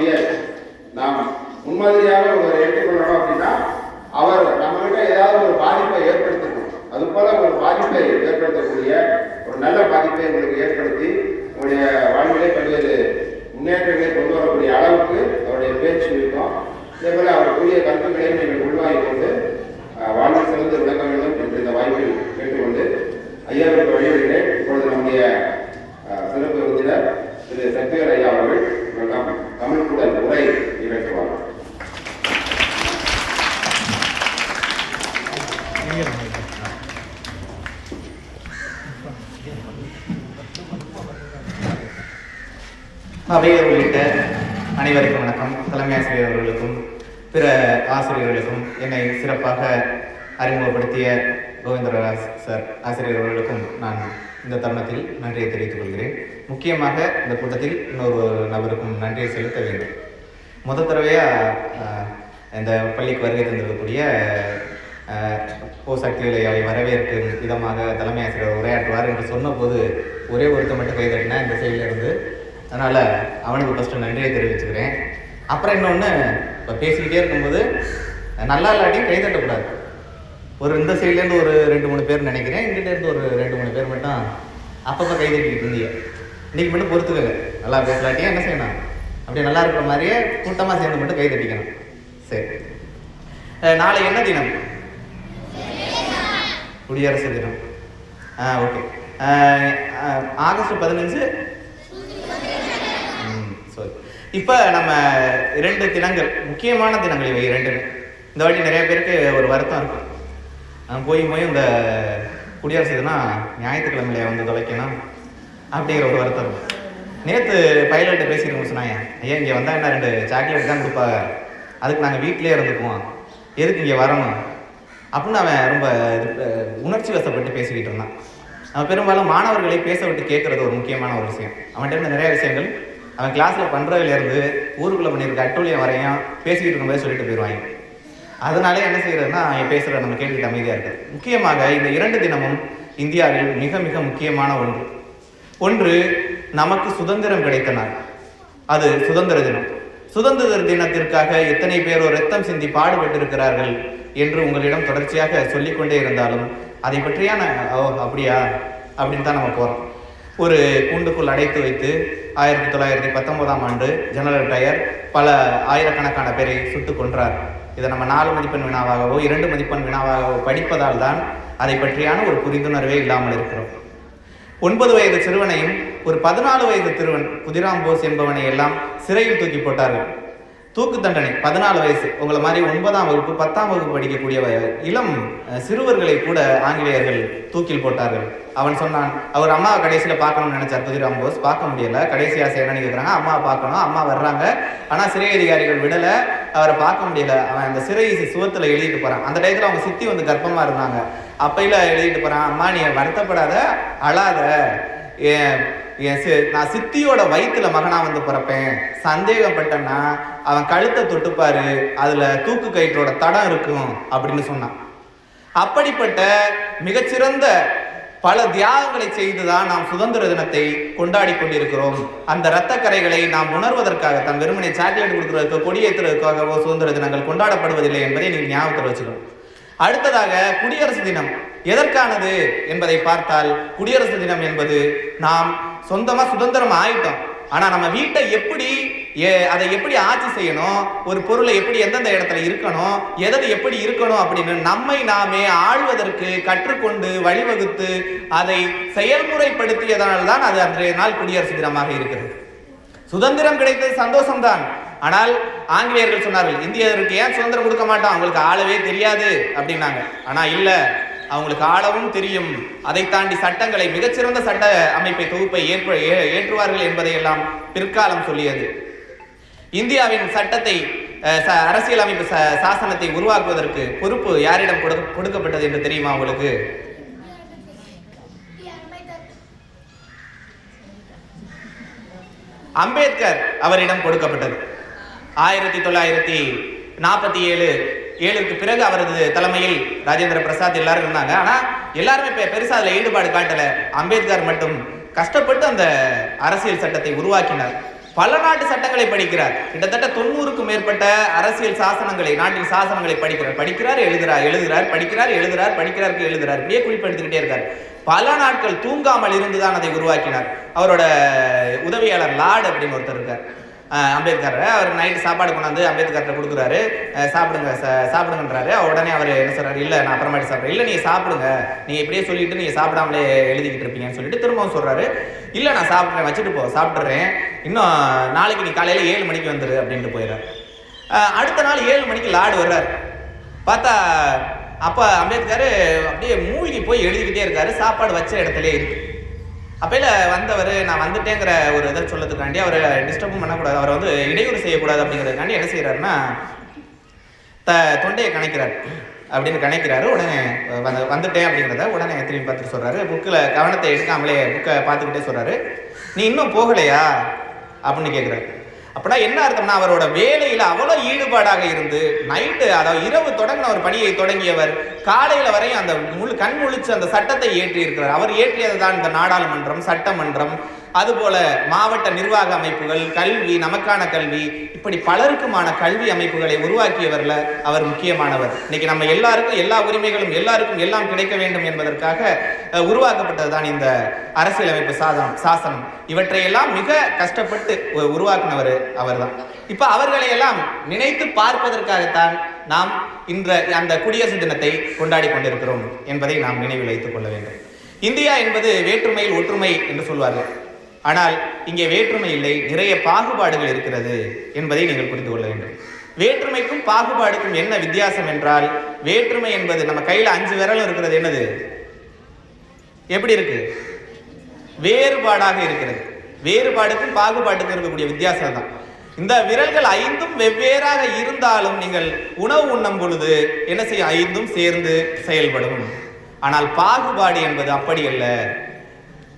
முடியாது. நாம் முன்மாதிரியாக ஒரு எடுத்துக்கொள்ளணும் அப்படின்னா அவர் நம்மகிட்ட ஏதாவது ஒரு பாதிப்பை ஏற்படுத்தணும். அது போல ஒரு பாதிப்பை ஏற்படுத்தக்கூடிய ஒரு நல்ல பாதிப்பை உங்களுக்கு ஏற்படுத்தி உங்களுடைய வாழ்விலே பல்வேறு முன்னேற்றங்களை கொண்டு வரக்கூடிய அளவுக்கு அவருடைய பேச்சு இருக்கும். இதே போல அவர் கூடிய கருத்துக்களையும் நீங்கள் உள்வாங்கிக் கொண்டு வாழ்வில் சிறந்து விளக்க வேண்டும் என்று இந்த வாய்ப்பில் கேட்டுக்கொண்டு ஐயாவிற்கு வழிவிடுகிறேன். இப்பொழுது நம்முடைய சிறப்பு விருந்தினர் திரு சக்திவேல் ஐயா அவர்கள் தமிழ் கூடல் உரை நிகழ்த்துவார். அவையர் உள்ளிட்ட அனைவருக்கும் வணக்கம். தலைமை ஆசிரியர் அவர்களுக்கும் பிற ஆசிரியர்களுக்கும் என்னை சிறப்பாக அறிமுகப்படுத்திய கோவிந்தராஜ் சார் ஆசிரியர் அவர்களுக்கும் நான் இந்த தருணத்தில் நன்றியை தெரிவித்துக் கொள்கிறேன். முக்கியமாக இந்த கூட்டத்தில் இன்னொரு நபருக்கும் நன்றியை செலுத்த வேண்டும். முதல் தடவையாக இந்த பள்ளிக்கு வருகை தந்திருக்கக்கூடிய சக்திவேலை வரவேற்கும் விதமாக தலைமை ஆசிரியர் உரையாற்றுவார் என்று சொன்னபோது ஒரே ஒருத்த மட்டும் கைதட்டினா இந்த சைடில் இருந்து. அதனால் அவனுக்கு ஃபஸ்ட்டு நன்றியை தெரிவிச்சுக்கிறேன். அப்புறம் இன்னொன்று, இப்போ பேசிக்கிட்டே இருக்கும்போது நல்லா இல்லாட்டியும் கைதட்டக்கூடாது. ஒரு இந்த சைட்லேருந்து ஒரு 2-3 பேர் நினைக்கிறேன், இங்கிட்டேருந்து ஒரு 2-3 பேர் மட்டும் அப்பப்போ கைதட்டிக்கிட்டு இருந்தீங்க. இன்றைக்கி மட்டும் பொறுத்துக்கங்க. நல்லா பேசலாட்டியும் என்ன செய்யணும், அப்படி நல்லா இருக்கிற மாதிரியே கூட்டமாக சேர்ந்து மட்டும் கைதட்டிக்கணும். சரி, நாளை என்ன தினம்? குடியரசு தினம். Okay, August 15. சரி, இப்போ நம்ம 2 தினங்கள், முக்கியமான தினங்கள் இவை 2. இந்த வாட்டி நிறைய பேருக்கு ஒரு வருத்தம் இருக்கும். போய் இந்த குடியரசு தினம் ஞாயிற்றுக்கிழமையில வந்து தொலைக்கணும் அப்படிங்கிற ஒரு வருத்தம் இருக்கும். நேற்று பைலட்டை பேசியிருக்கோம். சொன்னாங்க, ஐயா இங்கே வந்தால் என்ன 2 சாக்லேட் தான் கொடுப்பாங்க, அதுக்கு நாங்கள் வீட்டிலே இருந்துக்குவோம், எதுக்கு இங்கே வரணும் அப்படின்னு அவன் ரொம்ப உணர்ச்சி வசப்பட்டு பேசிக்கிட்டு இருந்தான். அவன் பெரும்பாலும் மாணவர்களை பேச விட்டு கேட்குறது ஒரு முக்கியமான ஒரு விஷயம். அவன்கிட்ட இருந்து நிறைய விஷயங்கள் அவன் கிளாஸில் பண்ணுறதுலேருந்து ஊருக்குள்ளே பண்ணியிருக்க அட்டூழியம் வரையும் பேசிக்கிட்டு இருக்கும்போது சொல்லிட்டு போயிடுவாங்க. அதனாலே என்ன செய்யறதுன்னா அவன் பேசுகிற நம்ம கேட்டுக்கிட்டு அமைதியாக இருக்குது. முக்கியமாக இந்த 2 தினமும் இந்தியாவில் மிக மிக முக்கியமான ஒன்று நமக்கு சுதந்திரம் கிடைத்த நாள். அது சுதந்திர தினம். சுதந்திர தினத்திற்காக எத்தனை பேர் ரத்தம் சிந்தி பாடுபட்டு இருக்கிறார்கள் என்று உங்களிடம் தொடர்ச்சியாக சொல்லிக்கொண்டே இருந்தாலும் அதை பற்றியான அப்படியா அப்படின்னு தான் நம்ம போகிறோம். ஒரு கூண்டுக்குள் அடைத்து வைத்து 1919ஆம் ஆண்டு ஜெனரல் டயர் பல ஆயிரக்கணக்கான பேரை சுட்டு கொன்றார். இதை நம்ம 4 மதிப்பெண் வினாவாகவோ 2 மதிப்பெண் வினாவாகவோ படிப்பதால் தான் அதை பற்றியான ஒரு புரிந்துணர்வே இல்லாமல் இருக்கிறோம். 9 வயது சிறுவனையும் ஒரு 14 வயது திருவன் குதிராம் போஸ் என்பவனை எல்லாம் சிறையில் தூக்கி போட்டார்கள். தூக்கு தண்டனை 14 வயசு. உங்களை மாதிரி 9ஆம் வகுப்பு 10ஆம் வகுப்பு படிக்கக்கூடிய இளம் சிறுவர்களை கூட ஆங்கிலேயர்கள் தூக்கில் போட்டார்கள். அவன் சொன்னான், அவர் அம்மாவை கடைசியில் பார்க்கணும்னு நினைச்சார் குதிராம் போஸ், பார்க்க முடியல. கடைசி ஆசை என்னன்னு கேட்குறாங்க, அம்மாவை பார்க்கணும். அம்மா வர்றாங்க, ஆனால் சிறை அதிகாரிகள் விடலை, அவரை பார்க்க முடியல. அவன் அந்த சிறை சுவத்தில் எழுதிட்டு போகிறான். அந்த டயத்தில் அவங்க சித்தி வந்து கர்ப்பமாக இருந்தாங்க. அப்பையில் எழுதிட்டு போகிறான், அம்மா நீ வருத்தப்படாத, அழாத, நான் சித்தியோட வயிற்றுல மகனா வந்து பிறப்பேன், சந்தேகப்பட்டேன்னா அவன் கழுத்தை தொட்டுப்பாரு, அதுல தூக்கு கயிற்றோட தடம் இருக்கும் அப்படின்னு சொன்னான். அப்படிப்பட்ட மிகச்சிறந்த பல தியாகங்களை செய்துதான் நாம் சுதந்திர தினத்தை கொண்டாடி கொண்டிருக்கிறோம். அந்த இரத்த கரைகளை நாம் உணர்வதற்காக தன் வெறுமனை சாக்லேட் கொடுக்கறதுக்கு கொடியேற்றுவதற்காகவோ சுதந்திர தினங்கள் கொண்டாடப்படுவதில்லை என்பதை நீங்கள் ஞாபகத்தில் வச்சுக்கணும். அடுத்ததாக குடியரசு தினம் எதற்கானது என்பதை பார்த்தால், குடியரசு தினம் என்பது நாம் சொந்தமா சுதந்திரம் ஆயிட்டோம், ஆனா நம்ம வீட்டை அதை எப்படி ஆட்சி செய்யணும், ஒரு பொருளை எப்படி எந்தெந்த இடத்துல இருக்கணும், எது எப்படி இருக்கணும் அப்படின்னு நம்மை நாமே ஆள்வதற்கு கற்றுக்கொண்டு வழிவகுத்து அதை செயல்முறைப்படுத்தியதனால் தான் அது அன்றைய நாள் குடியரசு தினமாக இருக்கிறது. சுதந்திரம் கிடைத்தது சந்தோஷம்தான். ஆனால் ஆங்கிலேயர்கள் சொன்னார்கள், இந்தியருக்கு ஏன் சுதந்திரம் கொடுக்க மாட்டோம், அவங்களுக்கு ஆளவே தெரியாது அப்படின்னாங்க. ஆனா இல்ல, அவங்களுக்கு ஆளவும் தெரியும். அதை தாண்டி சட்டங்களை, மிகச்சிறந்த சட்ட அமைப்பை தொகுப்பை ஏற்றுவார்கள் என்பதையெல்லாம் பிற்காலம் சொல்லியது. இந்தியாவின் சட்டத்தை, அரசியல் அமைப்பு சாசனத்தை உருவாக்குவதற்கு பொறுப்பு யாரிடம் கொடுக்கப்பட்டது என்று தெரியுமா உங்களுக்கு? அம்பேத்கர் அவரிடம் கொடுக்கப்பட்டது. 1947 பிறகு அவரது தலைமையில் ராஜேந்திர பிரசாத் எல்லாரும் இருந்தாங்க. ஆனா எல்லாருமே பெருசா அதுல ஈடுபாடு காட்டல. அம்பேத்கர் மட்டும் கஷ்டப்பட்டு அந்த அரசியல் சட்டத்தை உருவாக்கினார். பல நாட்டு சட்டங்களை படிக்கிறார். கிட்டத்தட்ட 90க்கும் மேற்பட்ட அரசியல் சாசனங்களை, நாட்டின் சாசனங்களை படிக்கிறார், எழுதுறார், படிக்கிறார், இப்படியே குறிப்பெடுத்துக்கிட்டே இருக்கார். பல நாட்கள் தூங்காமல் இருந்துதான் அதை உருவாக்கினார். அவரோட உதவியாளர் லார்ட் அப்படின்னு ஒருத்தர் இருக்கார், அம்பேத்கர். அவர் நைட்டு சாப்பாடு கொண்டாந்து அம்பேத்கர்கிட்ட கொடுக்குறாரு. சாப்பிடுங்கன்றாரு. உடனே அவர் என்ன சொல்றாரு, இல்லை நான் அப்புறமாட்டி சாப்பிட்றேன். இல்லை நீங்கள் சாப்பிடுங்க, நீங்கள் இப்படியே சொல்லிட்டு நீங்கள் சாப்பிடாமலே எழுதிக்கிட்டு இருப்பீங்கன்னு சொல்லிட்டு திரும்பவும் சொல்றாரு. இல்லை நான் சாப்பிட்றேன், வச்சுட்டு சாப்பிட்றேன், இன்னும் நாளைக்கு நீ காலையில் 7 மணிக்கு வந்துரு அப்படின்ட்டு போயிடுறாரு. அடுத்த நாள் 7 மணிக்கு லார்டு வர்றாரு. பார்த்தா அப்போ அம்பேத்கர் அப்படியே மூழ்கி போய் எழுதிக்கிட்டே இருக்காரு. சாப்பாடு வச்ச இடத்துல இருக்கு. அப்பையில வந்தவர் நான் வந்துட்டேங்கிற ஒரு இதை சொல்லதுக்காண்டி அவரை டிஸ்டர்பும் பண்ணக்கூடாது, அவரை வந்து இடையூறு செய்யக்கூடாது அப்படிங்கிறதுக்காண்டி என்ன செய்யறாருன்னா தொண்டையை கணைக்கிறாரு. உடனே வந்துட்டேன் அப்படிங்கிறத உடனே திரும்பி பார்த்துட்டு சொல்றாரு. புக்கில் கவனத்தை எடுக்காமலே புக்கை பார்த்துக்கிட்டே சொல்றாரு, நீ இன்னும் போகலையா அப்படின்னு கேட்குறாரு. அப்படின்னா என்ன அர்த்தம்னா அவரோட வேலையில அவ்வளவு ஈடுபாடாக இருந்து நைட்டு, அதாவது இரவு தொடங்கின ஒரு பணியை தொடங்கியவர் காலையில வரையும் அந்த கண் முழிச்சு அந்த சட்டத்தை ஏற்றி இருக்கிறார். அவர் இயற்றியதுதான் இந்த நாடாளுமன்றம், சட்டமன்றம், அதுபோல மாவட்ட நிர்வாக அமைப்புகள், கல்வி, நமக்கான கல்வி, இப்படி பலருக்குமான கல்வி அமைப்புகளை உருவாக்கியவர்ல அவர் முக்கியமானவர். இன்னைக்கு நம்ம எல்லாருக்கும் எல்லா உரிமைகளும், எல்லாருக்கும் எல்லாம் கிடைக்க வேண்டும் என்பதற்காக உருவாக்கப்பட்டதுதான் இந்த அரசியலமைப்பு சாசனம். இவற்றையெல்லாம் மிக கஷ்டப்பட்டு உருவாக்கினவர் அவர்தான். இப்ப அவர்களை எல்லாம் நினைத்து பார்ப்பதற்காகத்தான் நாம் அந்த குடியரசு தினத்தை கொண்டாடி கொண்டிருக்கிறோம் என்பதை நாம் நினைவில் வைத்துக் கொள்ள வேண்டும். இந்தியா என்பது வேற்றுமையில் ஒற்றுமை என்று சொல்வார்கள். ஆனால் இங்கே வேற்றுமை இல்லை, நிறைய பாகுபாடுகள் இருக்கிறது என்பதை நீங்கள் புரிந்து கொள்ள வேண்டும். வேற்றுமைக்கும் பாகுபாடுக்கும் என்ன வித்தியாசம் என்றால், வேற்றுமை என்பது நம்ம கையில 5 விரலும் இருக்கிறது, என்னது, எப்படி இருக்கு, வேறுபாடாக இருக்கிறது. வேறுபாடுக்கும் பாகுபாட்டுக்கும் இருக்கக்கூடிய வித்தியாசம் தான். இந்த விரல்கள் 5ம் வெவ்வேறாக இருந்தாலும் நீங்கள் உணவு உண்ணும் பொழுது என்ன செய்யும், 5ம் சேர்ந்து செயல்படும். ஆனால் பாகுபாடு என்பது அப்படி அல்ல.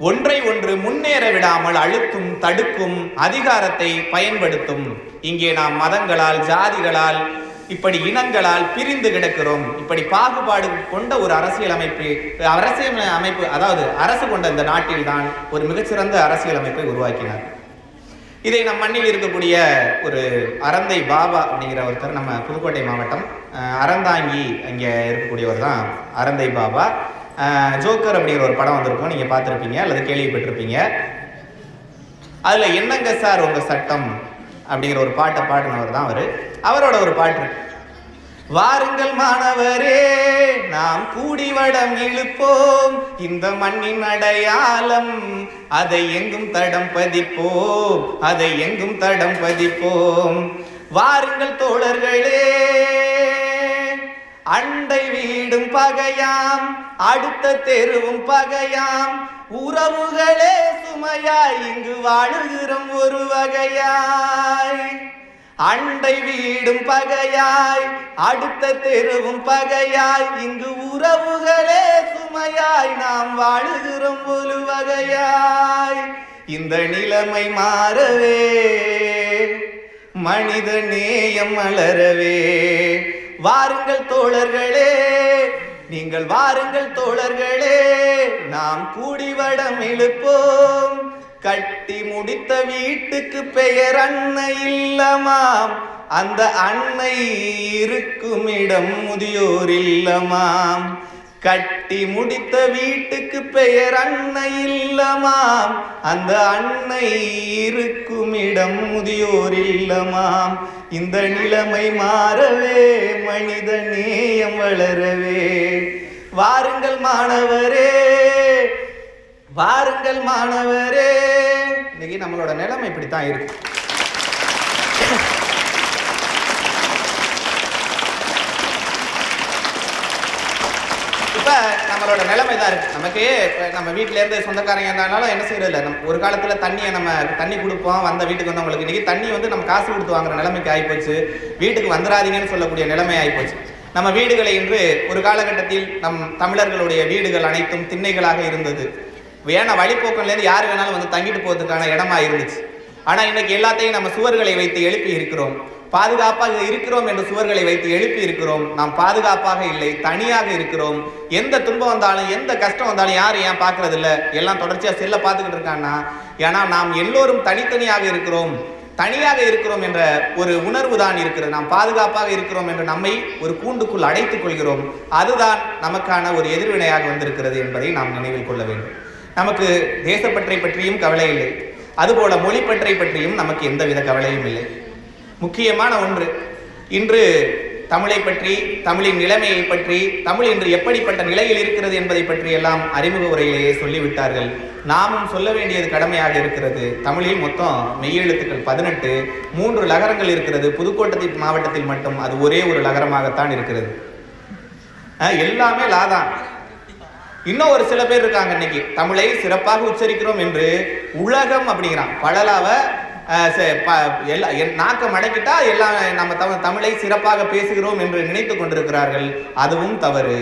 ஒன்றை ஒன்று முன்னேற விடாமல் அழுத்தும், தடுக்கும், அதிகாரத்தை பயன்படுத்தும். இங்கே நாம் மதங்களால், ஜாதிகளால், இப்படி இனங்களால் பிரிந்து கிடக்கிறோம். இப்படி பாகுபாடு கொண்ட ஒரு அரசியல் அமைப்பு, அதாவது அரசு கொண்ட இந்த நாட்டில் தான் ஒரு மிகச்சிறந்த அரசியல் அமைப்பை உருவாக்கினார். இதை நம் மண்ணில் இருக்கக்கூடிய ஒரு அறந்தை பாபா அப்படிங்கிற ஒருத்தர், நம்ம புதுக்கோட்டை மாவட்டம் அறந்தாங்கி அங்கே இருக்கக்கூடியவர் தான் அறந்தை பாபா. ஜோக்கர் அப்படிங்கிற ஒரு படம் வந்திருக்கும், நீங்கள் பார்த்துருப்பீங்க அல்லது கேள்விப்பட்டிருப்பீங்க. அதில் என்னங்க சார் உங்கள் சட்டம் அப்படிங்கிற ஒரு பாட்டை பாடினவர் தான் அவரோட ஒரு பாட்டு, வாருங்கள் மாணவரே நாம் கூடி வடம் இழுப்போம், இந்த மண்ணின் அடையாளம் அதை எங்கும் தடம் பதிப்போம், அதை எங்கும் தடம் பதிப்போம். வாருங்கள் தோழர்களே, அண்டை வீடும் பகையாம், அடுத்த தெருவும் பகையாம், உறவுகளே சுமையாய் இங்கு வாழுகிறோம் ஒரு வகையாய். அண்டை வீடும் பகையாய், அடுத்த தெருவும் பகையாய், இங்கு உறவுகளே சுமையாய் நாம் வாழுகிறோம் ஒரு வகையாய். இந்த நிலைமை மாறவே, மனித நேயம் மலரவே, வாருங்கள் தோழர்களே, நீங்கள் வாருங்கள் தோழர்களே, நாம் கூடி வடம் இழுப்போம். கட்டி முடித்த வீட்டுக்கு பெயர் அன்னை இல்லமாம், அந்த அன்னை இருக்கும் இடம் முதியோர் இல்லமாம். கட்டி முடித்த வீட்டுக்கு பெயர் அன்னை இல்லமாம், அந்த அன்னை இருக்கும் இடம் முதியோர் இல்லமாம். இந்த நிலைமை மாறவே, மனித நேயம் வளரவே, வாருங்கள் மாணவரே, வாருங்கள் மாணவரே. இன்னைக்கு நம்மளோட நிலைமை இப்படித்தான் இருக்கு. இப்ப நம்மளோட நிலைமை தான் இருக்கு. நமக்கு நம்ம வீட்டுல இருந்து சொந்தக்காரங்க இருந்தாலும் என்ன செய்யறது, நம்ம ஒரு காலத்துல தண்ணி கொடுப்போம், வந்த வீட்டுக்கு வந்தவங்களுக்கு. இன்னைக்கு தண்ணி நம்ம காசு கொடுத்து வாங்குற நிலைமைக்கு ஆயிப்போச்சு. வீட்டுக்கு வந்துடாதீங்கன்னு சொல்லக்கூடிய நிலைமை ஆயிப்போச்சு. நம்ம வீடுகளை இன்று ஒரு காலகட்டத்தில் நம் தமிழர்களுடைய வீடுகள் அனைத்தும் திண்ணைகளாக இருந்தது. வேணா வழிபோக்கன்லேருந்து யார் வேணாலும் தங்கிட்டு போகிறதுக்கான இடமா இருந்துச்சு. ஆனால் இன்னைக்கு எல்லாத்தையும் நம்ம சுவர்களை வைத்து எழுப்பி இருக்கிறோம். பாதுகாப்பாக இருக்கிறோம் என்று சுவர்களை வைத்து எழுப்பி இருக்கிறோம். நாம் பாதுகாப்பாக இல்லை, தனியாக இருக்கிறோம். எந்த துன்பம் வந்தாலும் எந்த கஷ்டம் வந்தாலும் யாரும் ஏன் பார்க்கறது இல்லை, எல்லாம் தொடர்ச்சியாக செல்ல பார்த்துக்கிட்டு இருக்கான்னா, ஏன்னா நாம் எல்லோரும் தனித்தனியாக இருக்கிறோம், தனியாக இருக்கிறோம் என்ற ஒரு உணர்வு தான் இருக்கிறது. நாம் பாதுகாப்பாக இருக்கிறோம் என்று நம்மை ஒரு கூண்டுக்குள் அடைத்துக் கொள்கிறோம். அதுதான் நமக்கான ஒரு எதிர்வினையாக வந்திருக்கிறது என்பதை நாம் நினைவில் கொள்ள வேண்டும். நமக்கு தேசப்பற்றை பற்றியும் கவலை இல்லை, அதுபோல மொழிப்பற்றை பற்றியும் நமக்கு எந்தவித கவலையும் இல்லை. முக்கியமான ஒன்று, இன்று தமிழை பற்றி, தமிழின் நிலைமையை பற்றி, தமிழ் இன்று எப்படிப்பட்ட நிலையில் இருக்கிறது என்பதை பற்றி எல்லாம் அறிமுக உரையிலேயே சொல்லிவிட்டார்கள். நாமும் சொல்ல வேண்டியது கடமையாக இருக்கிறது. தமிழில் மொத்தம் மெய்யெழுத்துக்கள் 18, 3 லகரங்கள் இருக்கிறது. புதுக்கோட்டை மாவட்டத்தில் மட்டும் அது ஒரே ஒரு லகரமாகத்தான் இருக்கிறது. எல்லாமே லாதான். இன்னும் ஒரு சில பேர் இருக்காங்க, இன்னைக்கு தமிழை சிறப்பாக உச்சரிக்கிறோம் என்று உலகம் அப்படிங்கிறான். பழலாவ நாக்கம் அடக்கிட்டா எல்லாம் நம்ம தமிழை சிறப்பாக பேசுகிறோம் என்று நினைத்து கொண்டிருக்கிறார்கள். அதுவும் தவறு.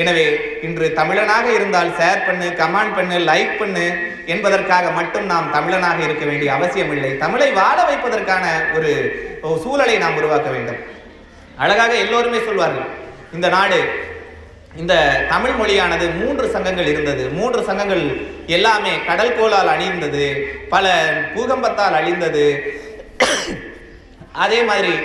எனவே இன்று தமிழனாக இருந்தால் ஷேர் பண்ணு, கமெண்ட் பண்ணு, லைக் பண்ணு என்பதற்காக மட்டும் நாம் தமிழனாக இருக்க வேண்டிய அவசியம் இல்லை. தமிழை வாழ வைப்பதற்கான ஒரு சூழலை நாம் உருவாக்க வேண்டும். அழகாக எல்லோருமே சொல்வார்கள், இந்த நாடு, இந்த தமிழ் மொழியானது 3 சங்கங்கள் இருந்தது. 3 சங்கங்கள் எல்லாமே கடல் கோளால் அழிந்தது, பல பூகம்பத்தால் அழிந்தது. அதே மாதிரி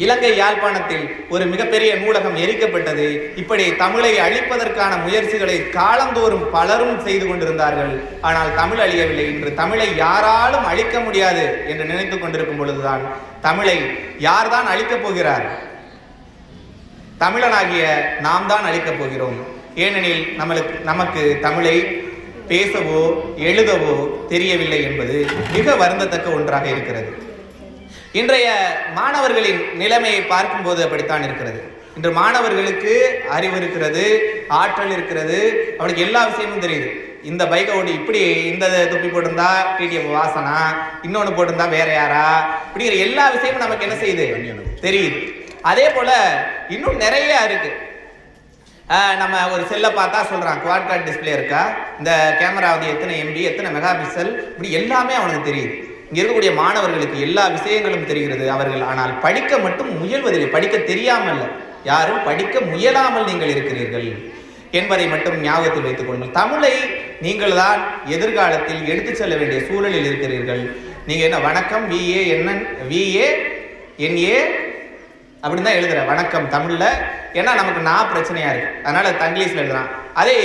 இலங்கை யாழ்ப்பாணத்தில் ஒரு மிகப்பெரிய நூலகம் எரிக்கப்பட்டது. இப்படி தமிழை அழிப்பதற்கான முயற்சிகளை காலந்தோறும் பலரும் செய்து கொண்டிருந்தார்கள். ஆனால் தமிழ் அழியவில்லை. இன்று தமிழை யாராலும் அழிக்க முடியாது என்று நினைத்துக் கொண்டிருக்கும் பொழுதுதான் தமிழை யார்தான் அழிக்கப் போகிறார்? தமிழனாகிய நாம் தான் அழிக்கப் போகிறோம். ஏனெனில் நமக்கு தமிழை பேசவோ எழுதவோ தெரியவில்லை என்பது மிக வருந்தத்தக்க ஒன்றாக இருக்கிறது. இன்றைய மாணவர்களின் நிலைமையை பார்க்கும்போது அப்படித்தான் இருக்கிறது. இன்று மாணவர்களுக்கு அறிவு இருக்கிறது, ஆற்றல் இருக்கிறது, அவனுக்கு எல்லா விஷயமும் தெரியுது. இந்த பைக்கை ஓட்டி இப்படி இந்த தொப்பி போட்டிருந்தா டிடிஎஃப் வாசனா, இன்னொன்று போட்டிருந்தா வேற யாரா, இப்படிங்கிற எல்லா விஷயமும் நமக்கு என்ன செய்யுது, தெரியுது. அதே போல இன்னும் நிறைய இருக்கு. நம்ம ஒரு செல்லை பார்த்தா சொல்றான் குவாட் கார்ட் டிஸ்பிளே இருக்கா, இந்த கேமரா வந்து எத்தனை எம்பி, எத்தனை மெகா பிக்சல், இப்படி எல்லாமே அவனுக்கு தெரியுது. இங்க இருக்கக்கூடிய மாணவர்களுக்கு எல்லா விஷயங்களும் தெரிகிறது. அவர்கள் ஆனால் படிக்க மட்டும் முயல்வதில்லை. படிக்க தெரியாமல், யாரும் படிக்க முயலாமல் நீங்கள் இருக்கிறீர்கள் என்பதை மட்டும் ஞாபகத்தில் வைத்துக் கொள்ளுங்கள். தமிழை நீங்கள் தான் எதிர்காலத்தில் எடுத்து செல்ல வேண்டிய சூழலில் இருக்கிறீர்கள். நீங்க என்ன வணக்கம் VA அப்படின்னு தான் எழுதுற வணக்கம் தமிழ்ல. ஏன்னா நமக்கு நான் பிரச்சனையா இருக்கு, அதனால தங்கிலீஷ்ல எழுதுறான். அதே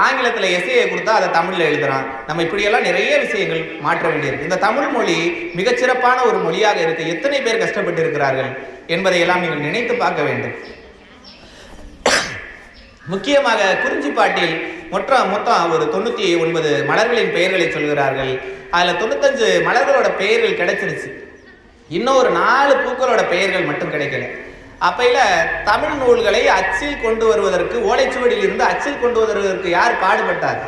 ஆங்கிலத்தில் எஸ்ஏ கொடுத்தா அதை தமிழ்ல எழுதுறான். நம்ம இப்படியெல்லாம் நிறைய விஷயங்கள் மாற்ற வேண்டியிருக்கு. இந்த தமிழ் மொழி மிகச்சிறப்பான ஒரு மொழியாக இருக்கு. எத்தனை பேர் கஷ்டப்பட்டு இருக்கிறார்கள் என்பதை எல்லாம் நீங்கள் நினைத்து பார்க்க வேண்டும். முக்கியமாக குறிஞ்சிப்பாட்டில் மொத்தம் ஒரு 99 மலர்களின் பெயர்களை சொல்கிறார்கள். அதுல 95 மலர்களோட பெயர்கள் கிடைச்சிருச்சு. இன்னும் ஒரு 4 பூக்களோட பெயர்கள் மட்டும் கிடைக்கல. அப்பையில தமிழ் நூல்களை அச்சில் கொண்டு வருவதற்கு, ஓலைச்சுவடியில் இருந்து அச்சில் கொண்டு வருவதற்கு யார் பாடுபட்டார்?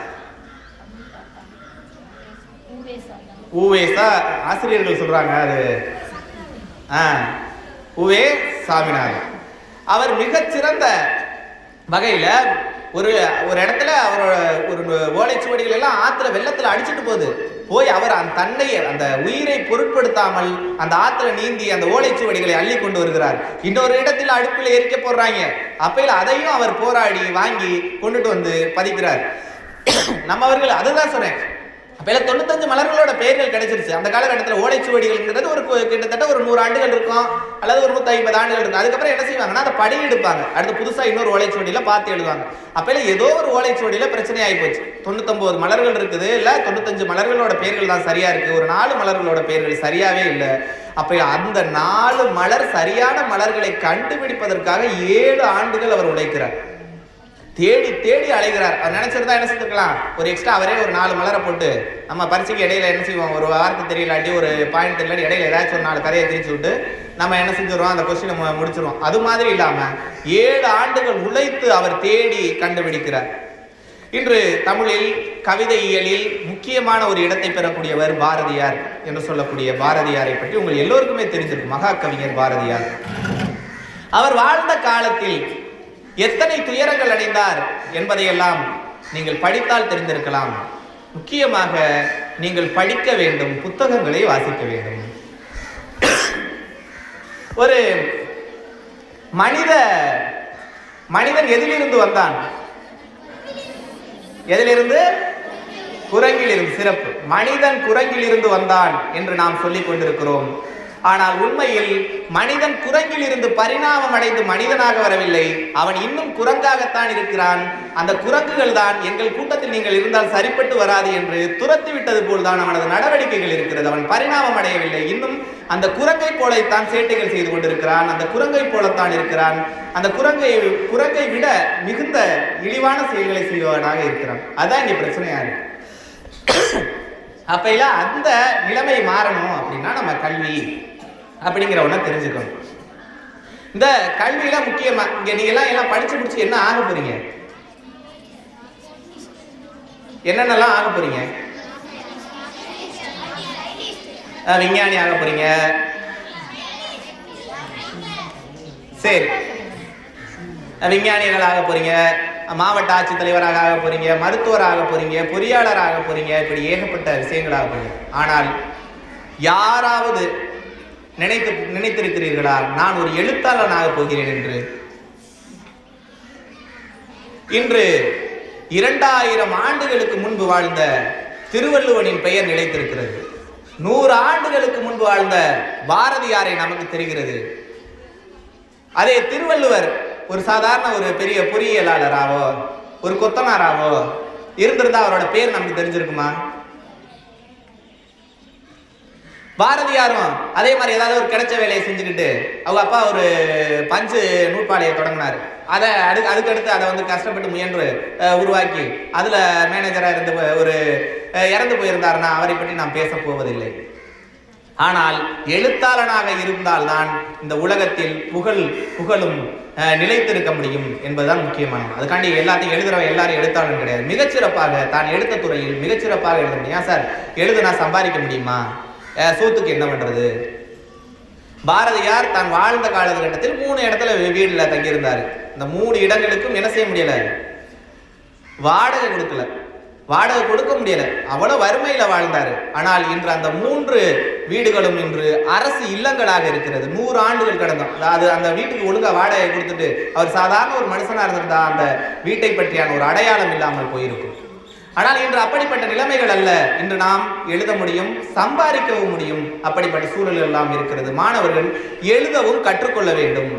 ஊவேசா. ஆசிரியர்கள் சொல்றாங்க அது உவே சாமிநாதன். அவர் மிகச்சிறந்த வகையில ஒரு இடத்துல அவரோட ஒரு ஓலைச்சுவடிகள் எல்லாம் ஆத்துல வெள்ளத்துல அடிச்சுட்டு போய் அவர் அந்த உயிரை பொருட்படுத்தாமல் அந்த ஆத்துல நீந்தி அந்த ஓலைச்சுவடிகளை அள்ளி கொண்டு வருகிறார். இன்னொரு இடத்துல அடுப்பில் எரிக்க போடுறாங்க, அப்பையில அதையும் அவர் போராடி வாங்கி கொண்டுட்டு வந்து பதிக்கிறார். நம்ம அவர்கள் அதுதான் சொல்றேன். அப்ப 95 மலர்களோட பெயர்கள் கிடைச்சிருச்சு. அந்த காலகட்டத்தில் ஓலைச்சுவடிகள்ங்கிறது ஒரு கிட்டத்தட்ட ஒரு 100 ஆண்டுகள் இருக்கும், அல்லது ஒரு 150 ஆண்டுகள் இருக்கும். அதுக்கப்புறம் என்ன செய்வாங்கன்னா அதை படி எடுப்பாங்க, அடுத்து புதுசா இன்னொரு ஓலைச்சுவடியில பார்த்து எழுதுவாங்க. அப்ப ஏதோ ஒரு ஓலைச்சுவடியில பிரச்சனை ஆகி போச்சு. 99 மலர்கள் இருக்குது, இல்ல 95 மலர்களோட பெயர்கள் தான் சரியா இருக்கு, ஒரு 4 மலர்களோட பெயர்கள் சரியாவே இல்லை. அப்ப அந்த 4 மலர் சரியான மலர்களை கண்டுபிடிப்பதற்காக 7 ஆண்டுகள் அவர் உழைக்கிறார். தேடி அலைகிறார். அவர் நினைச்சிருந்தா என்ன செஞ்சிருக்கலாம், ஒரு எக்ஸ்ட்ரா அவரே ஒரு 4 மலரை போட்டு நம்ம பரிசைக்கு இடையில என்ன செய்வோம், ஒரு வார்த்தை தெரியலாட்டி ஒரு பாயிண்ட் தெரியலாட்டி இடையில ஏதாச்சும் ஒரு 4 கதையை திரிச்சு விட்டு நம்ம என்ன செஞ்சிருவோம், அந்த கொஸ்டினை முடிச்சிருவோம். அது மாதிரி இல்லாம 7 ஆண்டுகள் உழைத்து அவர் தேடி கண்டுபிடிக்கிறார். இன்று தமிழில் கவிதை இயலில் முக்கியமான ஒரு இடத்தை பெறக்கூடியவர் பாரதியார் என்று சொல்லக்கூடிய பாரதியாரை பற்றி உங்கள் எல்லோருக்குமே தெரிஞ்சிருக்கும். மகா கவிஞர் பாரதியார். அவர் வாழ்ந்த காலத்தில் எத்தனை துயரங்கள் அடைந்தார் என்பதையெல்லாம் நீங்கள் படித்தால் தெரிந்திருக்கலாம். முக்கியமாக நீங்கள் படிக்க வேண்டும், புத்தகங்களை வாசிக்க வேண்டும். ஒரு மனிதன் எதிலிருந்து வந்தான்? எதிலிருந்து? குரங்கிலிருந்து. சிறப்பு. மனிதன் குரங்கிலிருந்து வந்தான் என்று நாம் சொல்லிக் கொண்டிருக்கிறோம். ஆனால் உண்மையில் மனிதன் குரங்கில் இருந்து பரிணாமம் அடைந்து மனிதனாக வரவில்லை. அவன் இன்னும் குரங்காகத்தான் இருக்கிறான். அந்த குரங்குகள் தான் எங்கள் கூட்டத்தில் நீங்கள் இருந்தால் சரிப்பட்டு வராது என்று துரத்தி விட்டது போல்தான் அவனது நடவடிக்கைகள் இருக்கிறது. அவன் பரிணாமம் அடையவில்லை. இன்னும் அந்த குரங்கை போலத்தான் சேட்டைகள் செய்து கொண்டிருக்கிறான். அந்த குரங்கை போலத்தான் இருக்கிறான். அந்த குரங்கை விட மிகுந்த இழிவான செயல்களை செய்வனாக இருக்கிறான். அதான் இங்க பிரச்சனையா இருக்கு. அப்ப இல்ல அந்த நிலைமை மாறணும் அப்படின்னா நம்ம கல்வி அப்படிங்கிற ஒண்ண தெரிஞ்சுக்கணும். இந்த கல்வியில முக்கியமா இங்க நீங்க எல்லாம் படிச்சு முடிச்சு என்ன ஆக போறீங்க? என்னென்னலாம் ஆக போறீங்க? விஞ்ஞானி ஆக போறீங்க. சரி, விஞ்ஞானிகள் ஆக போறீங்க, மாவட்ட ஆட்சித்தலைவராக ஆக போறீங்க, மருத்துவராக போறீங்க, பொறியாளராக போறீங்க, இப்படி ஏகப்பட்ட விஷயங்களாக போறீங்க. ஆனால் யாராவது நினைத்திருக்கிறீர்களா நான் ஒரு எழுத்தாளனாக போகிறேன் என்று? இன்று 2000 ஆண்டுகளுக்கு முன்பு வாழ்ந்த திருவள்ளுவனின் பெயர் நிலைத்திருக்கிறது. 100 ஆண்டுகளுக்கு முன்பு வாழ்ந்த பாரதியாரை நமக்கு தெரிகிறது. அதே திருவள்ளுவர் ஒரு சாதாரண ஒரு பெரிய பொறியியலாளராவோ ஒரு கொத்தனாராவோ இருந்திருந்தா அவரோட பேர் நமக்கு தெரிஞ்சிருக்குமா? பாரதியாரும் அதே மாதிரி ஏதாவது ஒரு கிடைச்ச வேலையை செஞ்சுக்கிட்டு அவங்க அப்பா ஒரு பஞ்சு நூற்பாலையை தொடங்கினார். அதுக்கடுத்து அதை வந்து கஷ்டப்பட்டு முயன்று உருவாக்கி அதுல மேனேஜரா இருந்து ஒரு இறந்து போயிருந்தாருன்னா அவரை பற்றி நாம் பேச போவதில்லை. ஆனால் எழுத்தாளனாக இருந்தால்தான் இந்த உலகத்தில் புகழும் நிலைத்திருக்க முடியும் என்பதுதான் முக்கியமானது. அதுக்காண்டி எல்லாத்தையும் எழுதுறவன் எல்லாரும் எழுத்தாளன் கிடையாது. மிகச்சிறப்பாக தான் எடுத்த துறையில் மிகச்சிறப்பாக எழுத முடியும். சார் எழுதுனா சம்பாதிக்க முடியுமா? சோத்துக்கு என்ன பண்றது? பாரதியார் தான் வாழ்ந்த காலகட்டத்தில் 3 இடத்துல வீடுல தங்கியிருந்தாரு. இந்த 3 இடங்களுக்கும் என்ன செய்ய முடியல? வாடகை கொடுக்க முடியல. அவ்வளவு வறுமையில வாழ்ந்தாரு. ஆனால் இன்று அந்த 3 வீடுகளும் இன்று அரசு இல்லங்களாக இருக்கிறது. 100 ஆண்டுகள் கடந்தோம். அதாவது அந்த வீட்டுக்கு ஒழுங்கா வாடகை கொடுத்துட்டு அவர் சாதாரண ஒரு மனுஷனா இருந்திருந்தா அந்த வீட்டை பற்றியான ஒரு அடையாளம் இல்லாமல் போயிருக்கும். ஆனால் இன்று அப்படிப்பட்ட நிலைமைகள் அல்ல. இன்று நாம் எழுத முடியும், சம்பாதிக்கவும் முடியும். அப்படிப்பட்ட சூழல் எல்லாம் இருக்கிறது. மாணவர்கள் எழுதவும் கற்றுக்கொள்ள வேண்டும்.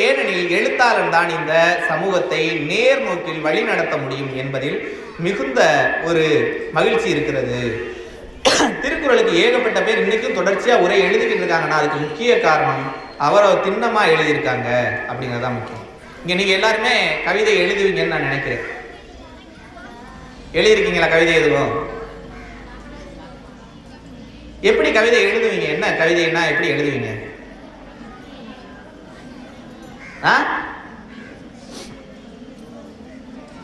ஏனெனில் எழுத்தாளன் தான் இந்த சமூகத்தை நேர் நோக்கில் வழி நடத்த முடியும் என்பதில் மிகுந்த ஒரு மகிழ்ச்சி இருக்கிறது. திருக்குறளுக்கு ஏகப்பட்ட பேர் இன்னைக்கும் தொடர்ச்சியா உரை எழுதிக்கிட்டு இருக்காங்கன்னா அதுக்கு முக்கிய காரணம் அவரை திண்ணமா எழுதியிருக்காங்க அப்படிங்கிறதான் முக்கியம். இங்க நீங்க எல்லாருமே கவிதை எழுதுவீங்கன்னு நான் நினைக்கிறேன். எழுதியிருக்கீங்களா கவிதை எதுவும்? எப்படி கவிதை எழுதுவீங்க? என்ன கவிதைன்னா எப்படி எழுதுவீங்க?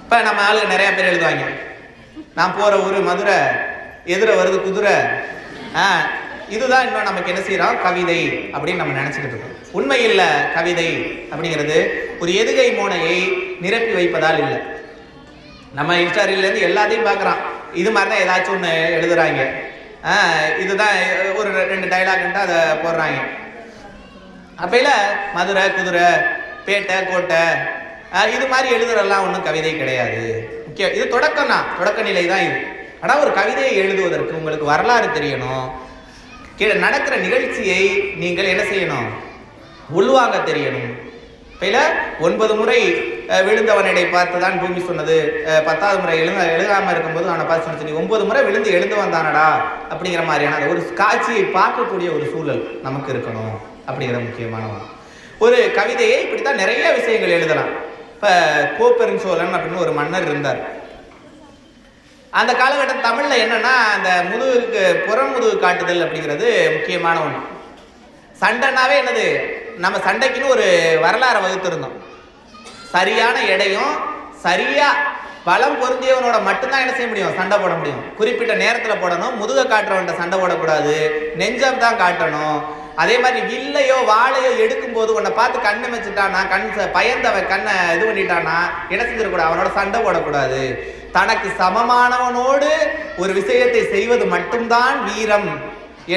இப்ப நம்ம ஆளுங்க நிறைய பேர் எழுதுவாங்க. நான் போற ஊரு மதுரை, எதிர வருது குதிரை, இதுதான் இன்னும் நமக்கு என்ன செய்யறோம் கவிதை அப்படின்னு நம்ம நினைச்சுக்கிட்டு இருக்கோம். உண்மை இல்லை. கவிதை அப்படிங்கிறது ஒரு எதுகை மோனையை நிரப்பி வைப்பதால் இல்லை. நம்ம இன்ஸ்டாரில இருந்து எல்லாத்தையும் பார்க்குறோம். இது மாதிரி தான் ஏதாச்சும் ஒன்று எழுதுறாங்க. இதுதான் ஒரு 2 டைலாக்ன்ட்டு அதை போடுறாங்க. அப்பையில மதுரை குதிரை பேட்டை கோட்டை இது மாதிரி எழுதுறதெல்லாம் ஒன்றும் கவிதை கிடையாது. முக்கியம் இது தொடக்க நிலை தான் இது. ஆனால் ஒரு கவிதையை எழுதுவதற்கு உங்களுக்கு வரலாறு தெரியணும். கீழே நடக்கிற நிகழ்ச்சியை நீங்கள் என்ன செய்யணும்? உள்வாங்க தெரியணும். இப்ப 9 முறை விழுந்தவனை பார்த்துதான் பூமி சொன்னது. 10வது முறை எழுதாம இருக்கும்போது அவனை பார்த்து சொன்னது 9 முறை விழுந்து எழுந்து வந்தானடா அப்படிங்கிற மாதிரியான ஒரு காட்சியை பார்க்கக்கூடிய ஒரு சூழல் நமக்கு இருக்கணும் அப்படிங்கிற முக்கியமான ஒரு கவிதையை இப்படித்தான் நிறைய விஷயங்கள் எழுதலாம். இப்ப கோப்பெருஞ்சோழன் அப்படின்னு ஒரு மன்னர் இருந்தார். அந்த காலகட்டம் தமிழ்ல என்னன்னா அந்த புறமுதுகு காட்டுதல் அப்படிங்கிறது முக்கியமான ஒன்று. சண்டைனாவே என்னது? நம்ம சண்டைக்குன்னு ஒரு வரலாறை வகுத்திருந்தோம். சரியான எடையும் சரியா பலம் பொருந்தியவனோட மட்டும்தான் என்ன செய்ய முடியும்? சண்டை போட முடியும். குறிப்பிட்ட நேரத்தில் போடணும். முதுக காட்டுறவன்ட்ட சண்டை போடக்கூடாது. நெஞ்சம் தான் காட்டணும். அதே மாதிரி வில்லையோ வாழையோ எடுக்கும் போது உன்னை பார்த்து கண்ணு வச்சுட்டானா, பயந்தவன் கண்ணை இது பண்ணிட்டானா என்ன செஞ்சிடக்கூடாது? அவனோட சண்டை போடக்கூடாது. தனக்கு சமமானவனோடு ஒரு விஷயத்தை செய்வது மட்டும்தான் வீரம்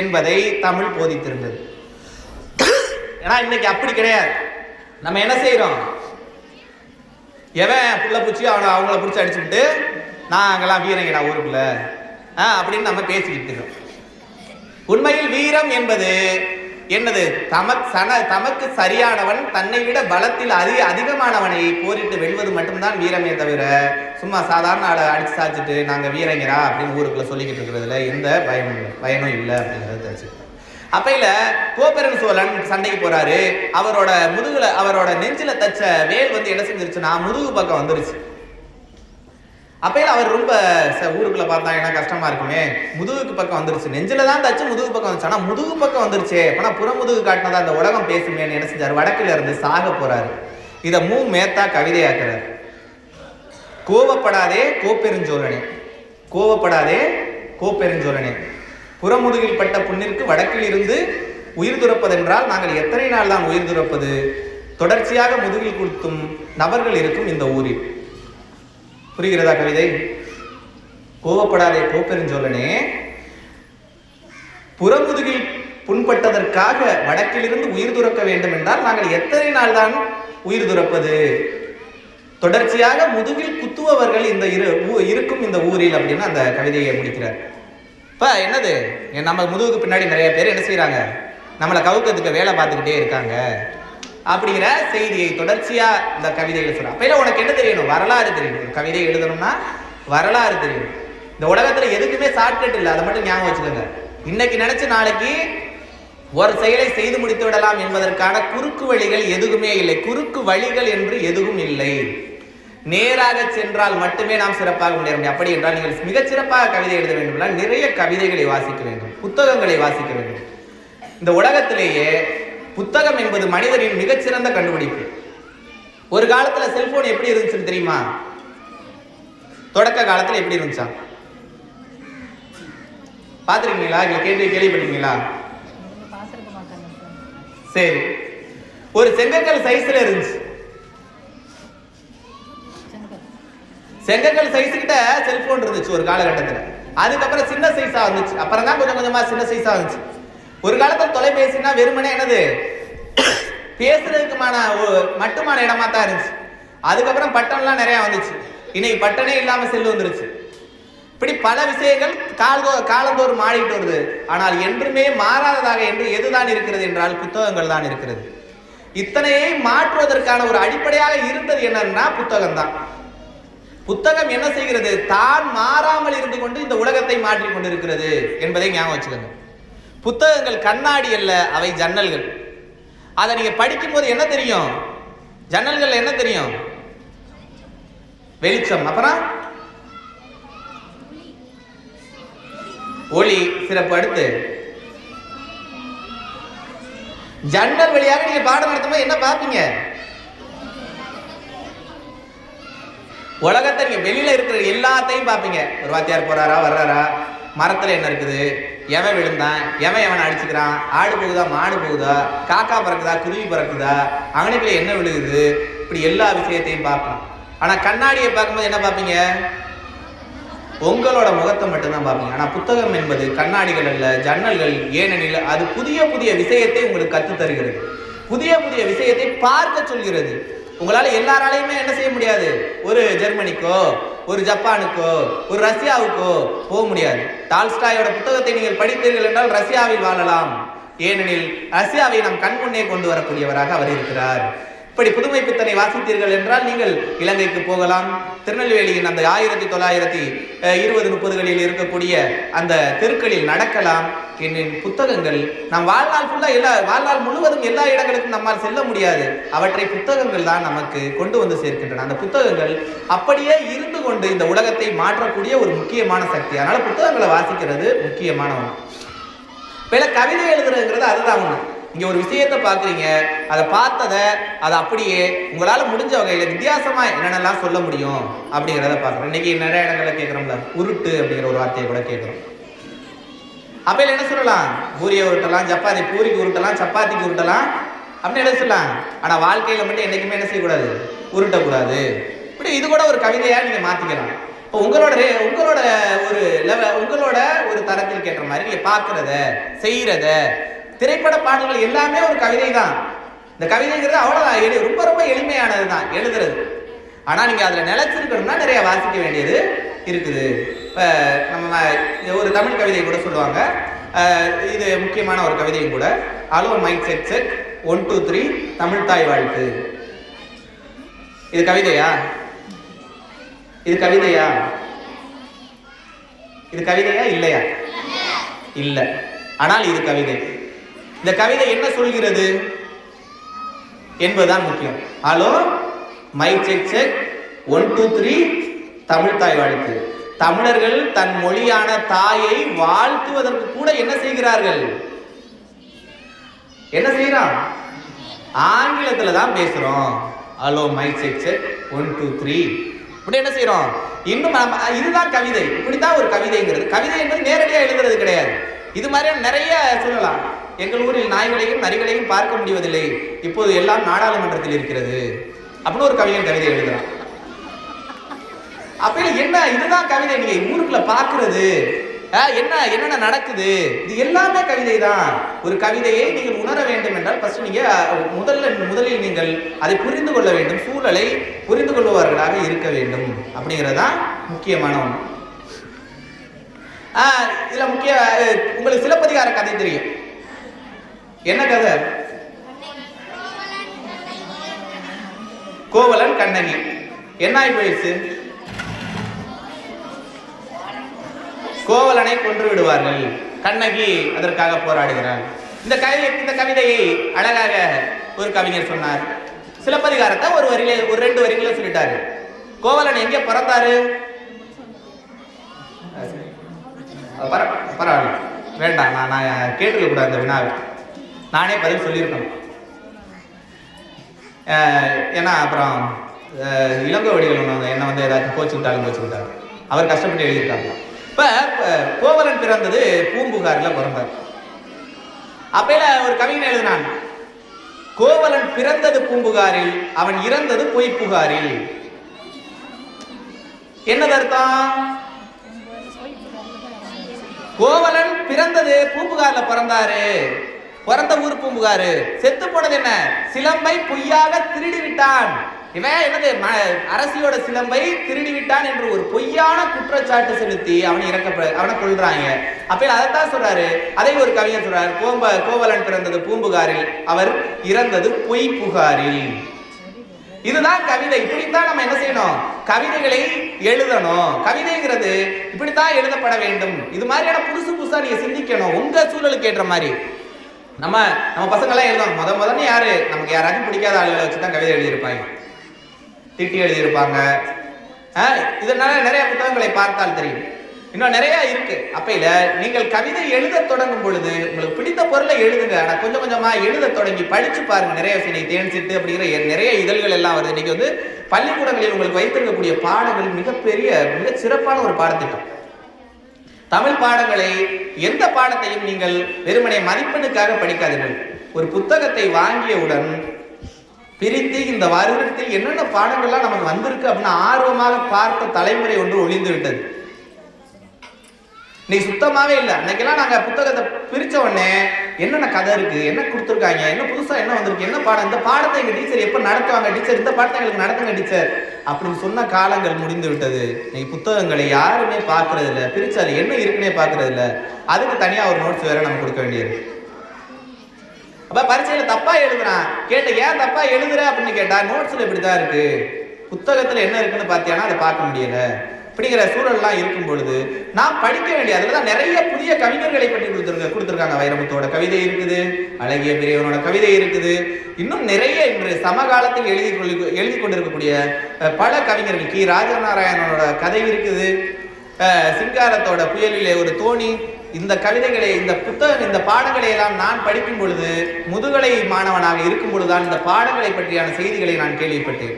என்பதை தமிழ் போதித்திருந்தது. ஏன்னா இன்னைக்கு அப்படி கிடையாது. நம்ம என்ன செய்யறோம், எவன் புள்ள பூச்சி அவங்கள பிடிச்சி அடிச்சுக்கிட்டு நாங்கெல்லாம் வீரங்கடா ஊருக்குள்ள அப்படின்னு நம்ம பேசிக்கிட்டு இருக்கோம். உண்மையில் வீரம் என்பது என்னது, தமக்கு சரியானவன் தன்னை விட பலத்தில் அதிகமானவனை போரிட்டு வெல்வது மட்டும்தான் வீரமே தவிர சும்மா சாதாரண ஆளை அடிச்சு சாச்சிட்டு நாங்க வீரங்கரா அப்படின்னு ஊருக்குள்ள சொல்லிக்கிட்டு இருக்கிறதுல எந்த பயனும் இல்லை அப்படிங்கிறது தெரிஞ்சுக்கணும். அப்பையில கோப்பெருஞ் சோழன் சண்டைக்கு போறாரு. அவரோட முதுகுல அவரோட நெஞ்சில தச்ச வேல் வந்து என்ன செஞ்சிருச்சுன்னா முதுகு பக்கம் வந்துருச்சு. அப்பையில அவர் ரொம்ப ஊருக்குள்ள பார்த்தா என்ன கஷ்டமா இருக்குமே, முதுகுக்கு பக்கம் வந்துருச்சு, நெஞ்சில தான் தச்சு முதுகு பக்கம் வந்துச்சு, ஆனா முதுகு பக்கம் வந்துருச்சு, ஆனா புறமுதுகு காட்டினதா அந்த உலகம் பேசுமேன்னு என்ன செஞ்சாரு, வடக்குல இருந்து சாக போறாரு. இத மேத்தா கவிதையாக்குறாரு. கோவப்படாதே கோப்பெருஞ்சோழனே, கோவப்படாதே கோப்பெருஞ்சோழனே, புறமுதுகில் பட்ட புண்ணிற்கு வடக்கில் இருந்து உயிர் துறப்பதென்றால் நாங்கள் எத்தனை நாள் தான் உயிர் துறப்பது, தொடர்ச்சியாக முதுகில் கொடுத்தும் நபர்கள் இருக்கும் இந்த ஊரில். புரிகிறதா கவிதை? கோவப்படாதே கோப்பெருஞ்சோழனே, புறமுதுகில் புண்பட்டதற்காக வடக்கிலிருந்து உயிர் துறக்க வேண்டும் என்றால் நாங்கள் எத்தனை நாள் தான் உயிர் துறப்பது, தொடர்ச்சியாக முதுகில் குத்துபவர்கள் இந்த இருக்கும் இந்த ஊரில் அப்படின்னு அந்த கவிதையை முடிக்கிறார். இப்ப என்னது, நம்ம முதுகுக்கு பின்னாடி நிறைய பேர் என்ன செய்யறாங்க, நம்மளை கவுக்கிறதுக்கு வேலை பார்த்துக்கிட்டே இருக்காங்க அப்படிங்கிற செய்தியை தொடர்ச்சியா இந்த கவிதைகளை சொல்றாங்க. அப்ப உனக்கு என்ன தெரியணும், வரலாறு தெரியணும். கவிதை எழுதணும்னா வரலாறு தெரியணும். இந்த உலகத்துல எதுக்குமே ஷார்ட்கட் இல்லை, அதை மட்டும் ஞாபகம் வச்சுக்கோங்க. இன்னைக்கு நினைச்சு நாளைக்கு ஒரு செயலை செய்து முடித்து விடலாம் என்பதற்கான குறுக்கு வழிகள் எதுவுமே இல்லை. குறுக்கு வழிகள் என்று எதுவும் இல்லை. நேராக சென்றால் மட்டுமே நாம் சிறப்பாக முன்னேற. அப்படி என்றால் நீங்கள் மிகச் சிறப்பாக கவிதை எழுத வேண்டும் என்றால் நிறைய கவிதைகளை வாசிக்க வேண்டும், புத்தகங்களை வாசிக்க வேண்டும். இந்த உலகத்திலேயே புத்தகம் என்பது மனிதரின் மிகச்சிறந்த கண்டுபிடிப்பு. ஒரு காலத்துல செல்போன் எப்படி இருந்துச்சுன்னு தெரியுமா? தொடக்க காலத்துல எப்படி இருந்துச்சா பாத்துருக்கீங்களா? கேள்விப்பட்டீங்களா? சரி, ஒரு செங்கக்கல் சைஸ்ல இருந்துச்சு. செங்கக்கல் சைஸ் கிட்ட செல்போன் இருந்துச்சு ஒரு காலகட்டத்துல. அதுக்கப்புறம் சின்ன சைஸா வந்துச்சு, அப்புறம் தான் கொஞ்சம் கொஞ்சமா சின்ன சைஸா வந்துச்சு. ஒரு காலத்துல தொலைபேசினா வெறுமனே என்னது, பேசுறதுக்குமான மட்டுமான இடமா தான் இருந்துச்சு. அதுக்கப்புறம் பட்டன்லாம் நிறைய வந்துச்சு. இன்னைக்கு பட்டனே இல்லாம செல்லு வந்துருச்சு. இப்படி பல விஷயங்கள் காலந்தோறும் மாறிட்டு வருது. ஆனால் என்றுமே மாறாததாக என்று எதுதான் இருக்கிறது என்றால் புத்தகங்கள் தான் இருக்கிறது. இத்தனையை மாற்றுவதற்கான ஒரு அடிப்படையாக இருந்தது என்னன்னா புத்தகம் தான். புத்தகம் என்ன செய்கிறது, தான் மாறாமல் இருந்து கொண்டு இந்த உலகத்தை மாற்றிக் கொண்டிருக்கிறது என்பதை ஞாபகம் வச்சுக்கோங்க. புத்தகங்கள் கண்ணாடி அல்ல, அவை ஜன்னல்கள். அதை நீங்க படிக்கும் போது என்ன தெரியும், ஜன்னல்கள் என்ன தெரியும், வெளிச்சம், அப்புறம் ஒளி, சிறப்பு. அடுத்து ஜன்னல் வழியாக நீங்க பாடம் நடத்தும் போது என்ன பார்ப்பீங்க, உலகத்தை நீங்க வெளியில இருக்கிற எல்லாத்தையும் பார்ப்பீங்க. ஒரு வாத்தியார் போறாரா வர்றாரா, மரத்துல என்ன இருக்குது, எவன் விழுந்தான், எவனை அடிச்சுக்கிறான், ஆடு போகுதா மாடு போகுதா, காக்கா பறக்குதா குருவி பறக்குதா, அவனுக்குள்ள என்ன விழுகுது, இப்படி எல்லா விஷயத்தையும் பார்ப்போம். ஆனா கண்ணாடியை பார்க்கும்போது என்ன பார்ப்பீங்க, உங்களோட முகத்தை மட்டும்தான் பார்ப்பீங்க. ஆனா புத்தகம் என்பது கண்ணாடிகள் அல்ல, ஜன்னல்கள். ஏனெனில் அது புதிய புதிய விஷயத்தை உங்களுக்கு கற்று தருகிறது, புதிய புதிய விஷயத்தை பார்க்க சொல்கிறது. உங்களால எல்லாராலையுமே என்ன செய்ய முடியாது, ஒரு ஜெர்மனிக்கோ ஒரு ஜப்பானுக்கோ ஒரு ரஷ்யாவுக்கோ போக முடியாது. டால்ஸ்டாயோட புத்தகத்தை நீங்கள் படித்தீர்கள் என்றால் ரஷ்யாவில் வாழலாம். ஏனெனில் ரஷ்யாவை நம் கண் முன்னே கொண்டு வரக்கூடியவராக அவர் இருக்கிறார். இப்படி புதுமை பித்தனை வாசித்தீர்கள் என்றால் நீங்கள் இலங்கைக்கு போகலாம். திருநெல்வேலியின் அந்த 1920-30களில் இருக்கக்கூடிய அந்த தெருக்களில் நடக்கலாம். என்னின் புத்தகங்கள் நம் வாழ்நாள் முழுவதும் எல்லா இடங்களுக்கும் நம்மால் செல்ல முடியாது. அவற்றை புத்தகங்கள் தான் நமக்கு கொண்டு வந்து சேர்க்கின்றன. அந்த புத்தகங்கள் அப்படியே இருந்து கொண்டு இந்த உலகத்தை மாற்றக்கூடிய ஒரு முக்கியமான சக்தி. அதனால புத்தகங்களை வாசிக்கிறது முக்கியமான ஒன்று. இப்ப கவிதை எழுதுறதுங்கிறது அதுதான் ஒண்ணு. இங்க ஒரு விஷயத்தை பாக்குறீங்க, அதை பார்த்ததை அதை அப்படியே உங்களால முடிஞ்ச வகையில வித்தியாசமா என்னென்னலாம் சொல்ல முடியும் அப்படிங்கிறத பாக்குறோம். இன்னைக்கு நிறைய இடங்கள்ல கேட்கிறோம்ல, உருட்டு அப்படிங்கிற ஒரு வார்த்தையை கூட கேட்கிறோம். அப்ப என்ன சொல்லலாம், பூரியை உருட்டலாம், பூரிக்கு உருட்டலாம், சப்பாத்திக்கு உருட்டலாம் அப்படின்னு என்ன சொல்லலாம். ஆனா வாழ்க்கையில மட்டும் என்னைக்குமே என்ன செய்யக்கூடாது, உருட்டக்கூடாது. இப்படி இது கூட ஒரு கவிதையா நீங்க மாத்திக்கலாம். இப்போ உங்களோட ஒரு உங்களோட ஒரு தரத்தில் கேட்ட மாதிரி நீங்க பாக்குறத செய்யறத, திரைப்பட பாடல்கள் எல்லாமே ஒரு கவிதை தான். இந்த கவிதைங்கிறது அவ்வளவுதான், ரொம்ப ரொம்ப எளிமையானது தான் எழுதுறது. ஆனா நீங்க அதுல நிலைச்சிருக்கணும்னா நிறைய வாசிக்க வேண்டியது இருக்குது. இப்ப நம்ம ஒரு தமிழ் கவிதை கூட சொல்லுவாங்க, இது முக்கியமான ஒரு கவிதையும் கூட. Hello mic check check 1 2 3 Tamil தாய் வாழ்த்து. இது கவிதையா? இது கவிதையா? இது கவிதையா இல்லையா? இல்ல. ஆனால் இது கவிதை. இந்த கவிதை என்ன சொல்கிறது என்பதுதான் முக்கியம். Hello mic check check 1 2 3 Tamil தாய் வாழ்த்து. தமிழர்கள் தன் மொழியான தாயை வாழ்த்துவதற்கு கூட என்ன செய்கிறார்கள்? என்ன செய்யறோம்? ஆங்கிலத்துல தான் பேசுறோம். ஹலோ மைக் செக் செக் 1 2 3 இப்படி என்ன செய்யறோம்? இன்னும் இதுதான் கவிதை. இப்படித்தான் ஒரு கவிதைங்கிறது. கவிதை என்பது நேரடியா எழுதுறது கிடையாது. இது மாதிரியான நிறைய சொல்லலாம். எங்கள் ஊரில் நாய்களையும் நரிகளையும் பார்க்க முடிவதில்லை, இப்போது எல்லாம் நாடாளுமன்றத்தில் இருக்கிறது அப்படின்னு ஒரு கவிஞன் கவிதை எழுதுறான். அப்ப என்ன, இதுதான் கவிதை. நீங்க ஊருக்குள்ள பாக்குறது என்னென்ன நடக்குது, இது எல்லாமே கவிதை தான். ஒரு கவிதையை நீங்கள் உணர வேண்டும் என்றால் ஃபர்ஸ்ட் நீங்க முதலில் நீங்கள் அதை புரிந்து கொள்ள வேண்டும், சூழலை புரிந்து கொள்பவர்களாக இருக்க வேண்டும். அப்படிங்கறதுதான் முக்கியமான ஒன்று. இதுல உங்களுக்கு சிலப்பதிகார கதை தெரியும். என்ன கதை? கோவலன் கண்ணகி. என்ன ஆகி போயிடுச்சு? கோவலனை கொன்று விடுவார்கள். கண்ணகி அதற்காக போராடுகிறார். இந்த கவிதையை அழகாக ஒரு கவிஞர் சொன்னார். சிலப்பதிகாரத்தை ஒரு 2 வரிகளை சொல்லிட்டாரு. கோவலன் எங்கே பிறந்தாரு? பரவாயில்ல, வேண்டாம், நான் கேட்டுக்க கூடாது அந்த வினாவை. நானே பதில் சொல்லியிருக்கணும். ஏன்னா அப்புறம் இளங்கோவடிகள் என்ன வந்து ஏதாச்சும் கோச்சுக்கிட்டாரு. அவர் கஷ்டப்பட்டு எழுதியிருக்காங்க. இப்ப கோவலன் பிறந்தது பூம்புகார்ல பிறந்தார். அப்ப ஒரு கவிஞன் எழுதினான், கோவலன் பிறந்தது பூம்புகாரில், அவன் இறந்தது பொய்ப்புகாரில். என்னது அர்த்தம்? கோவலன் பிறந்தது பூம்புகார்ல பிறந்தாரு, பிறந்த ஊர் பூம்புகாரு. செத்து போனது என்ன? சிலம்பை பொய்யாக திருடி விட்டான். இவன் என்னது, அரசியோட சிலம்பை திருடி விட்டான் என்று ஒரு பொய்யான குற்றச்சாட்டு செலுத்தி அவனை கொல்றாங்க. அப்ப அதைத்தான் சொல்றாரு. அதை ஒரு கவிஞர் சொல்றாரு, கோவலன் பிறந்தது பூம்புகாரில், அவர் இறந்தது பொய் புகாரில். இதுதான் கவிதை. இப்படித்தான் நம்ம என்ன செய்யணும்? கவிதைகளை எழுதணும். கவிதைங்கிறது இப்படித்தான் எழுதப்பட வேண்டும். இது மாதிரியான புதுசா நீங்க சிந்திக்கணும், உங்க சூழலுக்கு ஏற்ற மாதிரி. நம்ம பசங்க எல்லாம் எழுதணும். முதல்ல யாரு நமக்கு யாராச்சும் பிடிக்காத ஆளுகளை வச்சுதான் கவிதை எழுதியிருப்பாங்க, திட்டி எழுதியிருப்பாங்க. இதனால நிறைய புத்தகங்களை பார்த்தால் தெரியும். இன்னும் நிறைய இருக்கு. அப்பையில நீங்கள் கவிதை எழுத தொடங்கும் பொழுது உங்களுக்கு பிடித்த பொருளை எழுதுங்க. ஆனா கொஞ்சம் கொஞ்சமா எழுத தொடங்கி படிச்சு பாருங்க. நிறைய தேன் சிட்டு அப்படிங்கிற நிறைய இதழ்கள் எல்லாம் வருது. இன்னைக்கு வந்து பள்ளிக்கூடங்களில் உங்களுக்கு வைத்திருக்கக்கூடிய பாடங்கள் மிக சிறப்பான ஒரு பாடத்திட்டம். தமிழ் பாடங்களை, எந்த பாடத்தையும் நீங்கள் வெறுமனே மதிப்பெண்ணுக்காக படிக்காதீர்கள். ஒரு புத்தகத்தை வாங்கியவுடன் பிரித்து இந்த வருடத்தில் என்னென்ன பாடங்கள்லாம் நமக்கு வந்திருக்கு அப்படின்னு ஆர்வமாக பார்த்த தலைமுறை ஒன்று ஒளிந்து விட்டது. இன்னைக்கு சுத்தமாவே இல்லை. அன்னைக்கெல்லாம் நாங்க புத்தகத்தை பிரிச்ச உடனே என்னென்ன கதை இருக்கு, என்ன கொடுத்துருக்காங்க, என்ன புதுசா என்ன வந்திருக்கு, என்ன பாடம், இந்த பாடத்தை எங்க டீச்சர் எப்ப நடத்துவாங்க, டீச்சர் இந்த பாடத்தை எங்களுக்கு நடத்துங்க டீச்சர் அப்படின்னு சொன்ன காலங்கள் முடிந்து விட்டது. இன்னைக்கு புத்தகங்களை யாருமே பார்க்கறது இல்லை, பிரிச்சு அது என்ன இருக்குன்னே பார்க்கறது இல்லை. அதுக்கு தனியா ஒரு நோட்ஸ் வேற நம்ம கொடுக்க வேண்டியது. அப்ப பரீட்சையில தப்பா எழுதுறான், கேட்ட ஏன் தப்பா எழுதுற அப்படின்னு கேட்டா, நோட்ஸ்ல இப்படிதான் இருக்கு, புத்தகத்துல என்ன இருக்குன்னு பாத்தியானா அதை பார்க்க முடியல. அப்படிங்கிற சூழல்லாம் இருக்கும் பொழுது நாம் படிக்க வேண்டிய, அதுலதான் நிறைய புதிய கவிஞர்களை பற்றி கொடுத்துருக்காங்க. வைரமுத்தோட கவிதை இருக்குது, அழகிய பெரியவனோட கவிதை இருக்குது, இன்னும் நிறைய இன்று சமகாலத்தில் எழுதி கொண்டிருக்கக்கூடிய பல கவிஞர்கள். கி ராஜநாராயணனோட கதை இருக்குது, சிங்காரத்தோட புயலிலே ஒரு தோணி. இந்த கவிதைகளை, இந்த பாடங்களை எல்லாம் நான் படிக்கும் பொழுது, முதுகலை மாணவனாக இருக்கும் பொழுதுதான் இந்த பாடங்களை பற்றியான செய்திகளை நான் கேள்விப்பட்டேன்.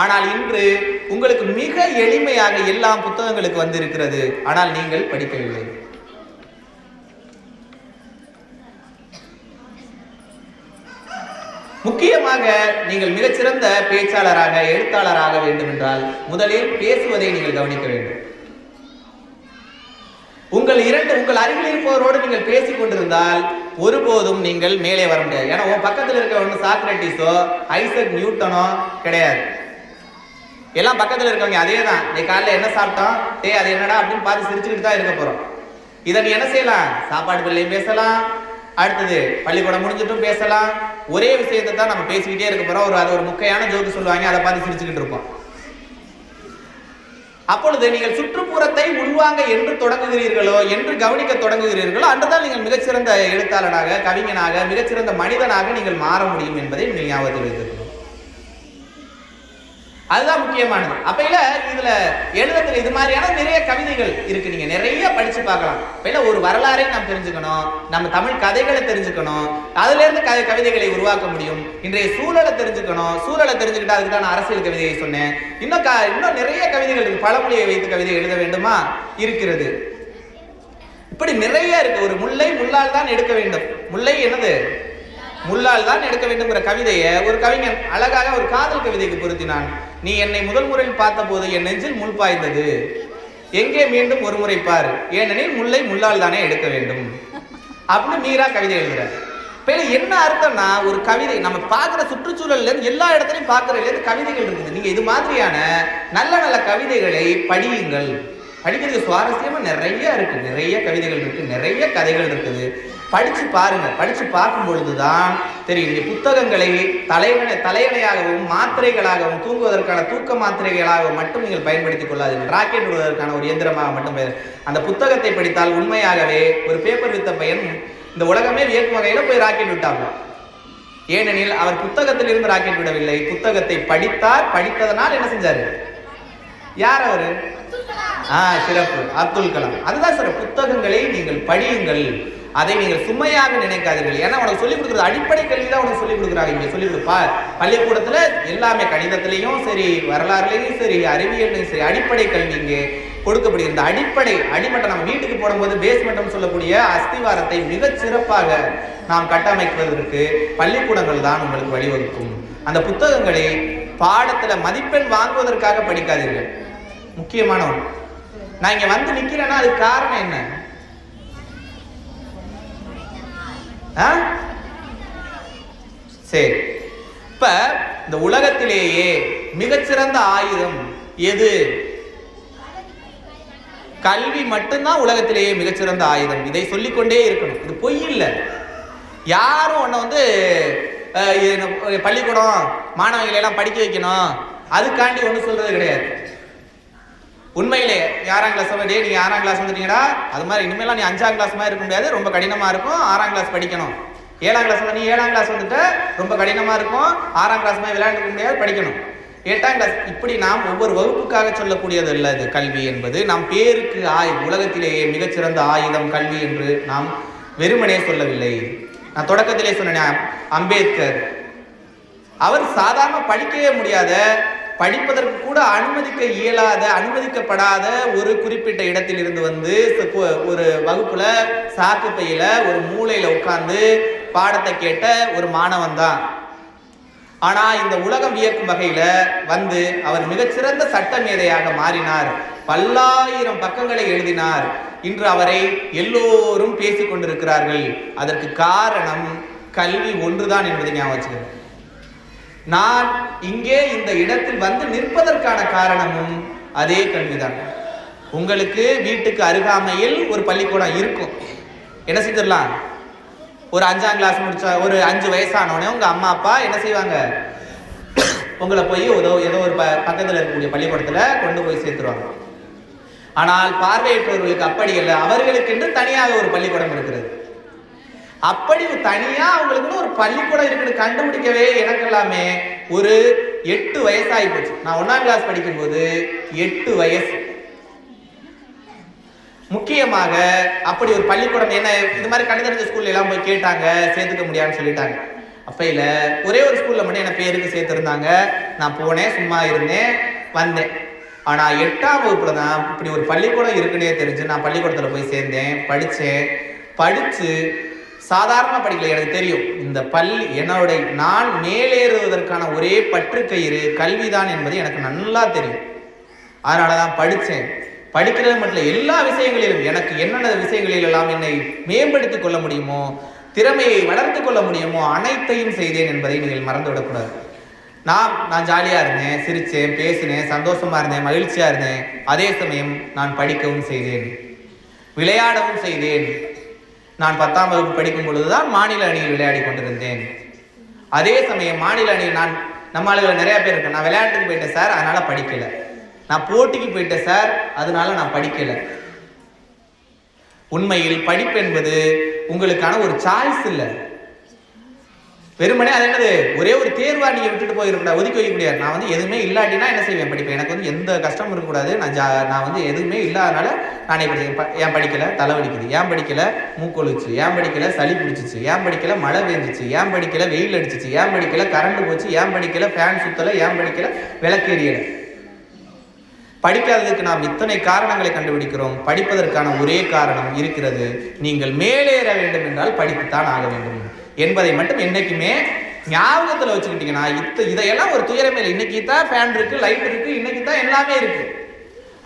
ஆனால் இன்று உங்களுக்கு மிக எளிமையாக எல்லாம் புத்தகங்களுக்கு வந்திருக்கிறது, ஆனால் நீங்கள் படிக்கவில்லை. முக்கியமாக நீங்கள் மிகச்சிறந்த பேச்சாளராக, எழுத்தாளராக வேண்டும் என்றால் முதலில் பேசுவதை நீங்கள் கவனிக்க வேண்டும். உங்கள் அருகில் இருப்பவரோடு நீங்கள் பேசிக் கொண்டிருந்தால் ஒருபோதும் நீங்கள் மேலே வர முடியாது. ஏன்னா உன் பக்கத்தில் இருக்க ஒன்று சாக்ரட்டிஸோ ஐசக் நியூட்டனோ கிடையாது. எல்லாம் பக்கத்தில் இருக்கவங்க அதே தான். நீ காலையில் என்ன சாப்பிட்டோம், அது என்னடா அப்படின்னு பார்த்து சிரிச்சுக்கிட்டு தான் இருக்க போறோம். இதை நீ என்ன செய்யலாம், சாப்பாடு பிள்ளையும் பேசலாம், அடுத்தது பள்ளிக்கூடம் முடிஞ்சிட்டும் பேசலாம். ஒரே விஷயத்தை தான் நம்ம பேசிக்கிட்டே இருக்க போறோம். அது ஒரு முக்கையான ஜோக்கு சொல்லுவாங்க, அதை பார்த்து சிரிச்சுக்கிட்டு இருப்போம். அப்பொழுது நீங்கள் சுற்றுப்புறத்தை உள்வாங்க என்று தொடங்குகிறீர்களோ, என்று கவனிக்க தொடங்குகிறீர்களோ, அன்றுதான் நீங்கள் மிகச்சிறந்த எழுத்தாளனாக, கவிஞனாக, மிகச்சிறந்த மனிதனாக நீங்கள் மாற முடியும் என்பதை நீங்கள் ஞாபகத்தில் வைத்திருக்கணும். அதுதான் முக்கியமானது. அப்ப இல்ல இதுல எழுதத்துல இது மாதிரியான நிறைய கவிதைகள் இருக்கு, நீங்க நிறைய படிச்சு பார்க்கலாம். இல்ல ஒரு வரலாறை நாம் தெரிஞ்சுக்கணும், நம்ம தமிழ் கதைகளை தெரிஞ்சுக்கணும், அதுல இருந்து கவிதைகளை உருவாக்க முடியும். இன்றைய சூழலை தெரிஞ்சுக்கணும், சூழலை தெரிஞ்சுக்கிட்டா அதுக்கு தான் நான் அரசியல் கவிதையை சொன்னேன். இன்னும் நிறைய கவிதைகள் இருக்கு. பழமொழியை வைத்து கவிதை எழுத வேண்டுமா இருக்கிறது. இப்படி நிறைய இருக்கு. ஒரு முல்லை முள்ளால் தான் எடுக்க வேண்டும். முல்லை என்னது, முள்ளால் தான் எடுக்க வேண்டும்ங்கிற கவிதையை ஒரு கவிஞன் அழகாக ஒரு காதல் கவிதைக்கு பொருத்தினான். நீ என்னை முதல் முறையில் பார்த்த போது என் நெஞ்சில் முள் பாய்ந்தது, எங்கே மீண்டும் ஒரு முறை பார், ஏனெனில் முல்லை முள்ளால் தானே எடுக்க வேண்டும் அப்படின்னு மீரா கவிதை எழுதுறாரு. என்ன அர்த்தம்னா, ஒரு கவிதை நம்ம பார்க்குற சுற்றுச்சூழல்ல இருந்து எல்லா இடத்துலையும் பார்க்குற கவிதைகள் இருக்குது. நீங்க இது மாதிரியான நல்ல நல்ல கவிதைகளை படியுங்கள். படிக்கிறது சுவாரஸ்யமா நிறைய இருக்கு, நிறைய கவிதைகள் இருக்கு, நிறைய கதைகள் இருக்குது. படிச்சு பாருங்க. படிச்சு பார்க்கும் பொழுதுதான் தெரியும். நீங்க புத்தகங்களை தலையணையாகவும் மாத்திரைகளாகவும் தூங்குவதற்கான தூக்க மாத்திரைகளாகவும் மட்டும் நீங்கள் பயன்படுத்திக் கொள்ளாதீர்கள். ராக்கெட் விடுவதற்கான ஒரு இயந்திரமாக மட்டும் அந்த புத்தகத்தை படித்தால் உண்மையாகவே ஒரு பேப்பர் வித்த பையன் இந்த உலகமே வியக்கும் வகையில போய் ராக்கெட் விட்டாங்க. ஏனெனில் அவர் புத்தகத்தில் இருந்து ராக்கெட் விடவில்லை, புத்தகத்தை படித்தார். படித்ததனால் என்ன செஞ்சாரு, யார் அவரு, சிறப்பு, அப்துல் கலாம். அதுதான் சார், புத்தகங்களை நீங்கள் படியுங்கள், அதை நீங்கள் சுமையாக நினைக்காதீர்கள். ஏன்னா உனக்கு சொல்லிக் கொடுக்குறது அடிப்படை கல்வி தான் உனக்கு சொல்லிக் கொடுக்குறாங்க. இங்க சொல்லிக் கொடுப்பா பள்ளிக்கூடத்துல எல்லாமே, கணிதத்திலையும் சரி, வரலாறுலையும் சரி, அறிவியலையும் சரி, அடிப்படை கல்வி இங்கே கொடுக்கப்படுகிறது. அடிமட்டம் நம்ம வீட்டுக்கு போடும்போது பேஸ்மெண்ட்னு சொல்லக்கூடிய அஸ்திவாரத்தை மிகச் சிறப்பாக நாம் கட்டமைப்பதற்கு பள்ளிக்கூடங்கள் தான் உங்களுக்கு வழிவகுக்கும். அந்த புத்தகங்களை பாடத்துல மதிப்பெண் வாங்குவதற்காக படிக்காதீர்கள். முக்கியமான ஒன்று. நான் இங்க வந்து நிக்கிறேன்னா அதுக்கு காரணம் என்ன, சரி. இப்ப இந்த உலகத்திலேயே மிகச்சிறந்த ஆயுதம் எது, கல்வி மட்டும்தான் உலகத்திலேயே மிகச்சிறந்த ஆயுதம். இதை சொல்லிக்கொண்டே இருக்கணும். இது பொய் இல்லை. யாரும் உன்னை வந்து பள்ளிக்கூடம் மாணவர்களை எல்லாம் படிக்க வைக்கணும் அதுக்காண்டி ஒன்றும் சொல்றது கிடையாது. உண்மையிலே 6ஆம் கிளாஸ் நீங்க 6ஆம் கிளாஸ் வந்துட்டீங்கடா, அது மாதிரி இனிமேலாம் நீ 5ஆம் கிளாஸ் மாதிரி இருக்க முடியாது, ரொம்ப கடினமா இருக்கும், 6ஆம் கிளாஸ் படிக்கணும். 7ஆம் கிளாஸ் நீ 7ஆம் கிளாஸ் வந்துட்டு ரொம்ப கடினமா இருக்கும், 6ஆம் கிளாஸ் மாதிரி விளையாண்டுக்க முடியாது, படிக்கணும். 8ஆம் கிளாஸ் இப்படி நாம் ஒவ்வொரு வகுப்புக்காக சொல்லக்கூடியது அல்ல. இது கல்வி என்பது நாம் பேருக்கு உலகத்திலேயே மிகச்சிறந்த ஆயுதம் கல்வி என்று நாம் வெறுமனே சொல்லவில்லை. நான் தொடக்கத்திலே சொன்னேன், அம்பேத்கர் அவர் சாதாரண படிக்கவே முடியாத, படிப்பதற்கு கூட அனுமதிக்கப்படாத ஒரு குறிப்பிட்ட இடத்தில் இருந்து வந்து ஒரு வகுப்புல சாக்கு பையில ஒரு மூலையில உட்கார்ந்து பாடத்தை கேட்ட ஒரு மாணவன் தான். ஆனா இந்த உலகம் வியக்கும் வகையில வந்து அவர் மிகச்சிறந்த சட்ட மேதையாக மாறினார், பல்லாயிரம் பக்கங்களை எழுதினார். இன்று அவரை எல்லோரும் பேசிக் கொண்டிருக்கிறார்கள். அதற்கு காரணம் கல்வி ஒன்றுதான் என்பதை ஞாபகம் வச்சுக்கிறேன். நான் இங்கே இந்த இடத்தில் வந்து நிற்பதற்கான காரணமும் அதே கல்விதான். உங்களுக்கு வீட்டுக்கு அருகாமையில் ஒரு பள்ளிக்கூடம் இருக்கும், என்ன செஞ்சிடலாம், ஒரு 5ஆம் கிளாஸ் முடிச்சா ஒரு 5 வயசானோடனே உங்க அம்மா அப்பா என்ன செய்வாங்க, உங்களை போய் ஏதோ ஒரு பக்கத்தில் இருக்கக்கூடிய பள்ளிக்கூடத்துல கொண்டு போய் சேர்த்துருவாங்க. ஆனால் பார்வையற்றவர்களுக்கு அப்படி இல்லை, அவர்களுக்கு என்று தனியாக ஒரு பள்ளிக்கூடம் இருக்கிறது. அப்படி தனியா அவங்களுக்கு ஒரு பள்ளிக்கூடம் இருக்குன்னு கண்டுபிடிக்கவே எனக்கு எல்லாமே ஒரு 8 வயசாகி போச்சு. நான் 1ஆம் கிளாஸ் படிக்கும் போது 8 வயசு. முக்கியமாக அப்படி ஒரு பள்ளிக்கூடம் என்ன இது மாதிரி கணிதறிஞ்ச ஸ்கூல்ல எல்லாம் போய் கேட்டாங்க, சேர்த்துக்க முடியாதுன்னு சொல்லிட்டாங்க. அப்ப இல்ல, ஒரே ஒரு ஸ்கூல்ல மட்டும் என்ன பேருக்கு சேர்த்திருந்தாங்க. நான் போனேன், சும்மா இருந்தேன், வந்தேன். ஆனா 8ஆம் வகுப்புல தான் இப்படி ஒரு பள்ளிக்கூடம் இருக்குன்னே தெரிஞ்சு நான் பள்ளிக்கூடத்துல போய் சேர்ந்தேன், படிச்சு சாதாரண படிக்கல. எனக்கு தெரியும் இந்த நான் மேலேறுவதற்கான ஒரே பற்றுக்கயிறு கல்விதான் என்பது எனக்கு நல்லா தெரியும். அதனாலதான் படித்தேன். படிக்கிறது மட்டும் எல்லா விஷயங்களிலும் எனக்கு என்னென்ன விஷயங்களில் எல்லாம் என்னை மேம்படுத்திக் கொள்ள முடியுமோ திறமையை வளர்த்து கொள்ள முடியுமோ அனைத்தையும் செய்தேன் என்பதை நீங்கள் மறந்துவிடக்கூடாது. நான் ஜாலியாக இருந்தேன், சிரித்தேன், பேசினேன், சந்தோஷமாக இருந்தேன், மகிழ்ச்சியாக இருந்தேன். அதே சமயம் நான் படிக்கவும் செய்தேன், விளையாடவும் செய்தேன். நான் 10ஆம் வகுப்பு படிக்கும் பொழுதுதான் மாநில அணியில் விளையாடி கொண்டிருந்தேன். அதே சமயம் மாநில அணியில் நம்ம ஆளுகள் நிறைய பேர் இருக்கு. நான் விளையாட்டுக்கு போயிட்டேன் சார், அதனால படிக்கல. நான் போட்டிக்கு போயிட்டேன் சார், அதனால நான் படிக்கல. உண்மையில் படிப்பு என்பது உங்களுக்கான ஒரு சாய்ஸ் இல்லை. வெறுமனே அது என்னது, ஒரே ஒரு தேர்வா நீங்க விட்டுட்டு போயிருக்கூடாது, ஒதுக்கி வைக்க முடியாது. நான் எதுவுமே இல்லாட்டினா என்ன செய்வேன், படிப்பேன். எனக்கு எந்த கஷ்டமும் இருக்கக்கூடாது. நான் எதுவுமே இல்லாதனால நான் ஏன் படிக்கல, தலைவலிக்குது, ஏன் படிக்கல, மூக்கொழிச்சு, ஏன் படிக்கல, சளி பிடிச்சிச்சு, ஏன் படிக்கல, மழை பெஞ்சிச்சு, ஏன் படிக்கல, வெயில் அடிச்சிச்சு, ஏன் படிக்கல, கரண்ட் போச்சு, ஏன் படிக்கல, ஃபேன் சுத்தலை, ஏன் படிக்கல, விளக்கேறியல. படிக்காததுக்கு நாம் இத்தனை காரணங்களை கண்டுபிடிக்கிறோம். படிப்பதற்கான ஒரே காரணம் இருக்கிறது. நீங்கள் மேலேற வேண்டும் என்றால் படிப்புத்தான் ஆக வேண்டும் என்பதை மட்டும் என்னைக்குமே ஞாபகத்தில் வச்சுக்கிட்டீங்கன்னா இதையெல்லாம் ஒரு துயரமே இல்லை. இன்னைக்கு தான் ஃபேன் இருக்கு, லைட் இருக்கு, இன்னைக்கு தான் எல்லாமே இருக்கு.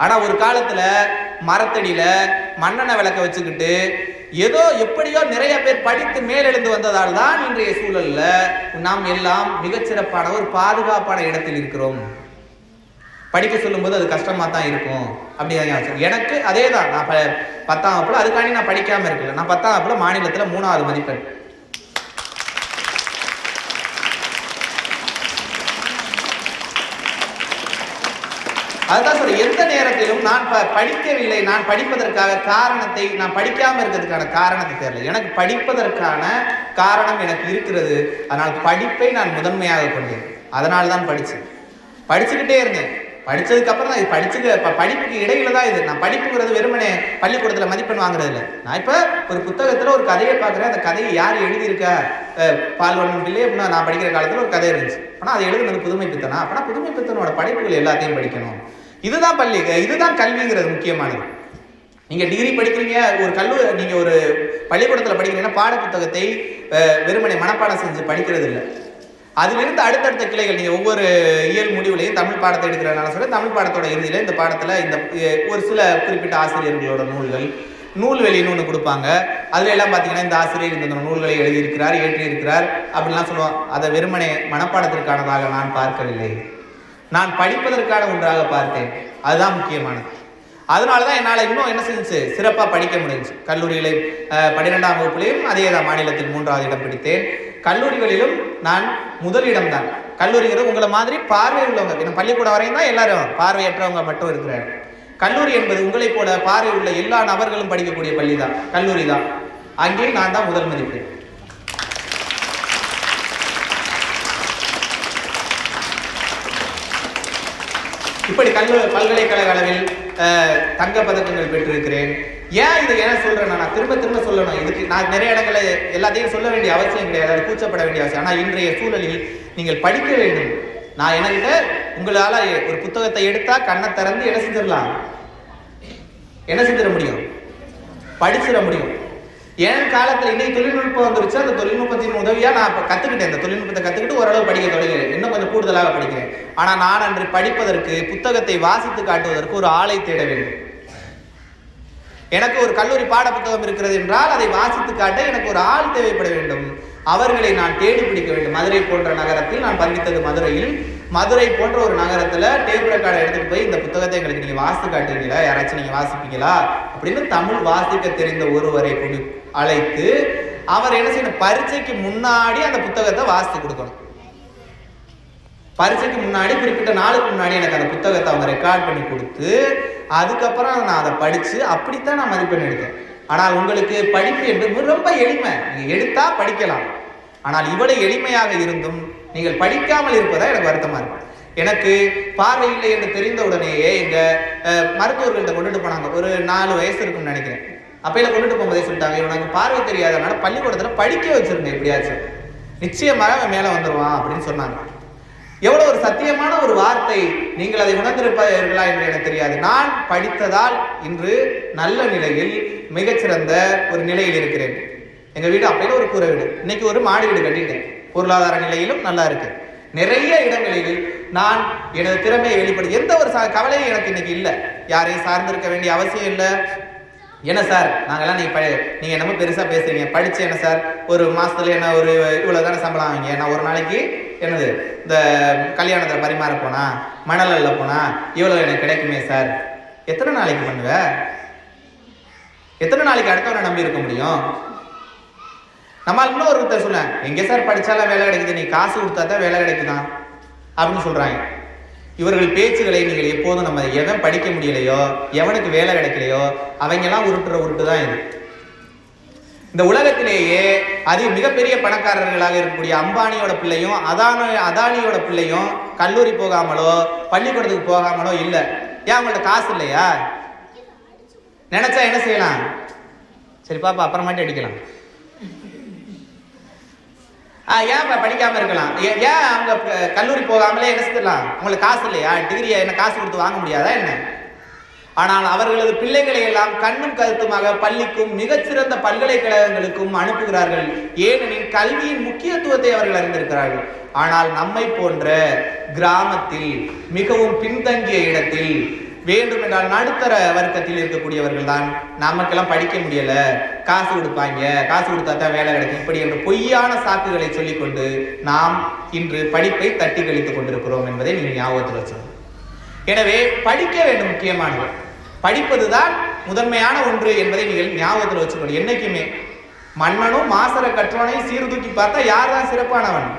ஆனா ஒரு காலத்துல மரத்தடியில மண்ணெண்ணெய் விளக்க வச்சுக்கிட்டு ஏதோ எப்படியோ நிறைய பேர் படித்து மேலெழுந்து வந்ததால் தான் இன்றைய சூழல்ல நாம் எல்லாம் மிகச்சிறப்பான ஒரு பாதுகாப்பான இடத்தில் இருக்கிறோம். படிக்க சொல்லும் போது அது கஷ்டமா தான் இருக்கும் அப்படி எனக்கு அதே தான். நான் 10ஆம் வகுப்புல அதுக்காண்டி நான் படிக்காம இருக்கல. நான் 10ஆம் வகுப்புல மாநிலத்துல 3வது மதிப்பெண். அதுதான் சொல்ற, எந்த நேரத்திலும் நான் படிக்கவில்லை, நான் படிப்பதற்காக காரணத்தை, நான் படிக்காம இருக்கிறதுக்கான காரணத்தை தெரியல. எனக்கு படிப்பதற்கான காரணம் எனக்கு இருக்கிறது. அதனால் படிப்பை நான் முதன்மையாக கொண்டேன். அதனால தான் படிச்சுக்கிட்டே இருந்தேன். படிச்சதுக்கு அப்புறம் தான் படிப்புக்கு இடையில தான் இது. நான் படிப்புங்கிறது வெறுமனே பள்ளிக்கூடத்துல மதிப்பெண் வாங்குறது இல்லை. நான் இப்ப ஒரு புத்தகத்துல ஒரு கதையை பார்க்குறேன். அந்த கதையை யார் எழுதியிருக்கா, பால்வண்ணன் பிள்ளை அப்படின்னா நான் படிக்கிற காலத்துல ஒரு கதை இருந்துச்சு. ஆனா அது எழுதுனது புதுமை பித்தனா. அப்படின்னா புதுமை பித்தனோட படைப்புகள் எல்லாத்தையும் படிக்கணும். இதுதான் இதுதான் கல்விங்கிறது முக்கியமானது. நீங்க டிகிரி படிக்கிறீங்க, ஒரு நீங்க ஒரு பள்ளிக்கூடத்துல படிக்கிறீங்கன்னா பாட புத்தகத்தை வெறுமனை மனப்பாடம் செஞ்சு படிக்கிறது இல்லை. அதிலிருந்து அடுத்தடுத்த கிளைகள், நீங்க ஒவ்வொரு இயல் முடிவுலையும் தமிழ் பாடத்தை எடுக்கிறனால சொல்ல, தமிழ் பாடத்தோட இறுதியில இந்த பாடத்துல இந்த ஒரு சில குறிப்பிட்ட ஆசிரியர்களோட நூல்வெளின்னு ஒன்று கொடுப்பாங்க. அதுல எல்லாம் பாத்தீங்கன்னா இந்த ஆசிரியர் இந்த நூல்களை எழுதியிருக்கிறார், ஏற்றியிருக்கிறார் அப்படின்லாம் சொல்லுவாங்க. அதை வெறுமனே மனப்பாடத்திற்கானதாக நான் பார்க்கவில்லை, நான் படிப்பதற்கான ஒன்றாக பார்த்தேன். அதுதான் முக்கியமானது. அதனாலதான் என்னால் இன்னும் என்ன செஞ்சு சிறப்பாக படிக்க முடிஞ்சு. கல்லூரியில 12ஆம் வகுப்புலையும் அதே தான் மாநிலத்தில் 3வது இடம் பிடித்தேன். கல்லூரிகளிலும் நான் முதலிடம் தான். கல்லூரிங்கிறது உங்களை மாதிரி பார்வை உள்ளவங்க, பள்ளிக்கூடம் வரையும் தான் எல்லாரும் பார்வையற்றவங்க மட்டும் இருக்கிறார். கல்லூரி என்பது உங்களை போல பார்வை உள்ள எல்லா நபர்களும் படிக்கக்கூடிய பள்ளி தான், கல்லூரி தான். அங்கே நான் தான் முதல் மதிப்பு. இப்படி பல்கலைக்கழக அளவில் தங்க பதக்கங்கள் பெற்றிருக்கிறேன். ஏன் இதை என்ன சொல்றேன், நான் திரும்ப சொல்லணும். இதுக்கு நான் நிறைய இடங்களை எல்லாத்தையும் சொல்ல வேண்டிய அவசியம் கிடையாது, அது கூச்சப்பட வேண்டிய அவசியம். ஆனால் இன்றைய சூழலில் நீங்கள் படிக்க வேண்டும். நான் என்கிட்ட உங்களால ஒரு புத்தகத்தை எடுத்தா கண்ணை திறந்து என்ன செஞ்சிட முடியும், படிச்சிட முடியும். என் காலத்துல இன்னைக்கு தொழில்நுட்பம் வந்துருச்சு. அந்த தொழில்நுட்பத்தின் உதவியா நான் கத்துக்கிட்டேன். இந்த தொழில்நுட்பத்தை கத்துக்கிட்டு ஓரளவு படிக்க தொடங்குறேன். இன்னும் கொஞ்சம் கூடுதலாக படிக்கிறேன். ஆனா நான் அன்று படிப்பதற்கு, புத்தகத்தை வாசித்து காட்டுவதற்கு ஒரு ஆளை தேட வேண்டும். எனக்கு ஒரு கல்லூரி பாட புத்தகம் இருக்கிறது என்றால் அதை வாசித்து காட்ட எனக்கு ஒரு ஆள் தேவைப்பட வேண்டும். அவர்களை நான் தேடி பிடிக்க வேண்டும். மதுரை போன்ற நகரத்தில் நான் பதிவித்தது மதுரையில். மதுரை போன்ற ஒரு நகரத்துல டேப் ரெக்கார்டை எடுத்துட்டு போய் இந்த புத்தகத்தை எங்களுக்கு நீங்க வாசித்து காட்டுவீங்களா, யாராச்சும் நீங்க வாசிப்பீங்களா அப்படின்னு தமிழ் வாசிக்க தெரிந்த ஒருவரை கொண்டு அழைத்து அவர் என்ன செய்யணும், பரீட்சைக்கு முன்னாடி அந்த புத்தகத்தை வாசித்து கொடுக்கணும். பரீட்சைக்கு முன்னாடி குறிப்பிட்ட நாளுக்கு முன்னாடி எனக்கு அந்த புத்தகத்தை அவங்க ரெக்கார்ட் பண்ணி கொடுத்து அதுக்கப்புறம் நான் அதை படிச்சு அப்படித்தான் நான் மதிப்பெண் எடுத்தேன். ஆனால் உங்களுக்கு படிப்பு என்பது ரொம்ப எளிமை, நீங்க எடுத்தா படிக்கலாம். ஆனால் இவ்வளவு எளிமையாக இருந்தும் நீங்கள் படிக்காமல் இருப்பதா எனக்கு வருத்தமா இருக்கு. எனக்கு பார்வை இல்லை என்று தெரிந்த உடனேயே எங்க மருத்துவர்கள்ட்ட கொண்டுட்டு போனாங்க. ஒரு 4 வயசு இருக்கும்னு நினைக்கிறேன். அப்பையில கொண்டுட்டு போகும்போதே சொல்லிட்டாங்க, இவனுக்கு பார்வை தெரியாதனால பள்ளிக்கூடத்துல படிக்க வச்சிருங்க, எப்படியாச்சும் நிச்சயமாக அவன் மேல வந்துருவான் அப்படின்னு சொன்னாங்க. எவ்வளவு ஒரு சத்தியமான ஒரு வார்த்தை. நீங்கள் அதை உணர்ந்திருப்பீர்களா என்று எனக்கு தெரியாது. நான் படித்ததால் இன்று நல்ல நிலையில், மிகச்சிறந்த ஒரு நிலையில் இருக்கிறேன். எங்க வீடு அப்பையில ஒரு கூரை வீடு, இன்னைக்கு ஒரு மாடி வீடு கட்டிட்டேன். பொருளாதார நிலையிலும் நல்லா இருக்கு. நிறைய இடங்களில் நான் எனது திறமையை வெளிப்படுத்தி எந்த ஒரு கவலையும் எனக்கு இன்னைக்கு இல்லை. யாரையும் சார்ந்திருக்க வேண்டிய அவசியம் இல்லை. என்ன சார் நாங்கெல்லாம் நீங்கள் என்னமோ பெருசாக பேசுறீங்க, படிச்சு என்ன சார் ஒரு மாதத்துல என்ன ஒரு இவ்வளோ தானே சம்பளம் வாங்க, நான் ஒரு நாளைக்கு என்னது இந்த கல்யாணத்தில் பரிமாற போனா மணலில் போனா இவ்வளோ எனக்கு கிடைக்குமே சார். எத்தனை நாளைக்கு பண்ணுவ? எத்தனை நாளைக்கு அடுத்தவனை நம்பி இருக்க முடியும்? நம்மால் இன்னும் ஒருத்தர் சொல்ல, எங்கே சார் படித்தாலும் வேலை கிடைக்குது, நீ காசு கொடுத்தா தான் வேலை கிடைக்குதான் அப்படின்னு சொல்கிறாங்க. இவர்கள் பேச்சுகளை நீங்கள் எப்போதும் நம்ம எவன் படிக்க முடியலையோ எவனுக்கு வேலை கிடைக்கலையோ அவங்கெல்லாம் உருட்டு தான் இது. இந்த உலகத்திலேயே அது மிகப்பெரிய பணக்காரர்களாக இருக்கக்கூடிய அம்பானியோட பிள்ளையும் அதானியோட பிள்ளையும் கல்லூரி போகாமலோ பள்ளிக்கூடத்துக்கு போகாமலோ இல்லை. ஏன் அவங்கள்ட்ட காசு இல்லையா? நினைச்சா என்ன செய்யலாம்? சரி பாப்பா அப்புறமாட்டி அடிக்கலாம். ஏன் படிக்காம இருக்கலாம்? ஏன் அவங்க கல்லூரி போகாமலே என்ன செய்யலாம்? அவங்களுக்கு காசு இல்லையா? டிகிரியை என்ன காசு கொடுத்து வாங்க முடியாதா என்ன? ஆனால் அவர்களது பிள்ளைகளை எல்லாம் கண்ணும் கருத்துமாக பள்ளிக்கும் மிகச்சிறந்த பல்கலைக்கழகங்களுக்கும் அனுப்புகிறார்கள். ஏனெனில் கல்வியின் முக்கியத்துவத்தை அவர்கள் அறிந்திருக்கிறார்கள். ஆனால் நம்மை போன்ற கிராமத்தில் மிகவும் பின்தங்கிய இடத்தில் வேண்டும் என்றால் நடுத்தர வர்க்கத்தில் இருக்கக்கூடியவர்கள் தான் நமக்கெல்லாம் படிக்க முடியல, காசு கொடுப்பாங்க, காசு கொடுத்தா தான் வேலை கிடைக்கும், இப்படி என்ற பொய்யான சாக்குகளை சொல்லிக்கொண்டு நாம் இன்று படிப்பை தட்டி கழித்துக் கொண்டிருக்கிறோம் என்பதை நீங்கள் ஞாபகத்தில் வச்சுக்கணும். எனவே படிக்க வேண்டும், முக்கியமானது படிப்பதுதான் முதன்மையான ஒன்று என்பதை நீங்கள் ஞாபகத்தில் வச்சுக்கணும். என்னைக்குமே மன்னனும் மாசர கற்றவனையும் சீர்தூக்கி பார்த்தா யார் தான் சிறப்பானவன்?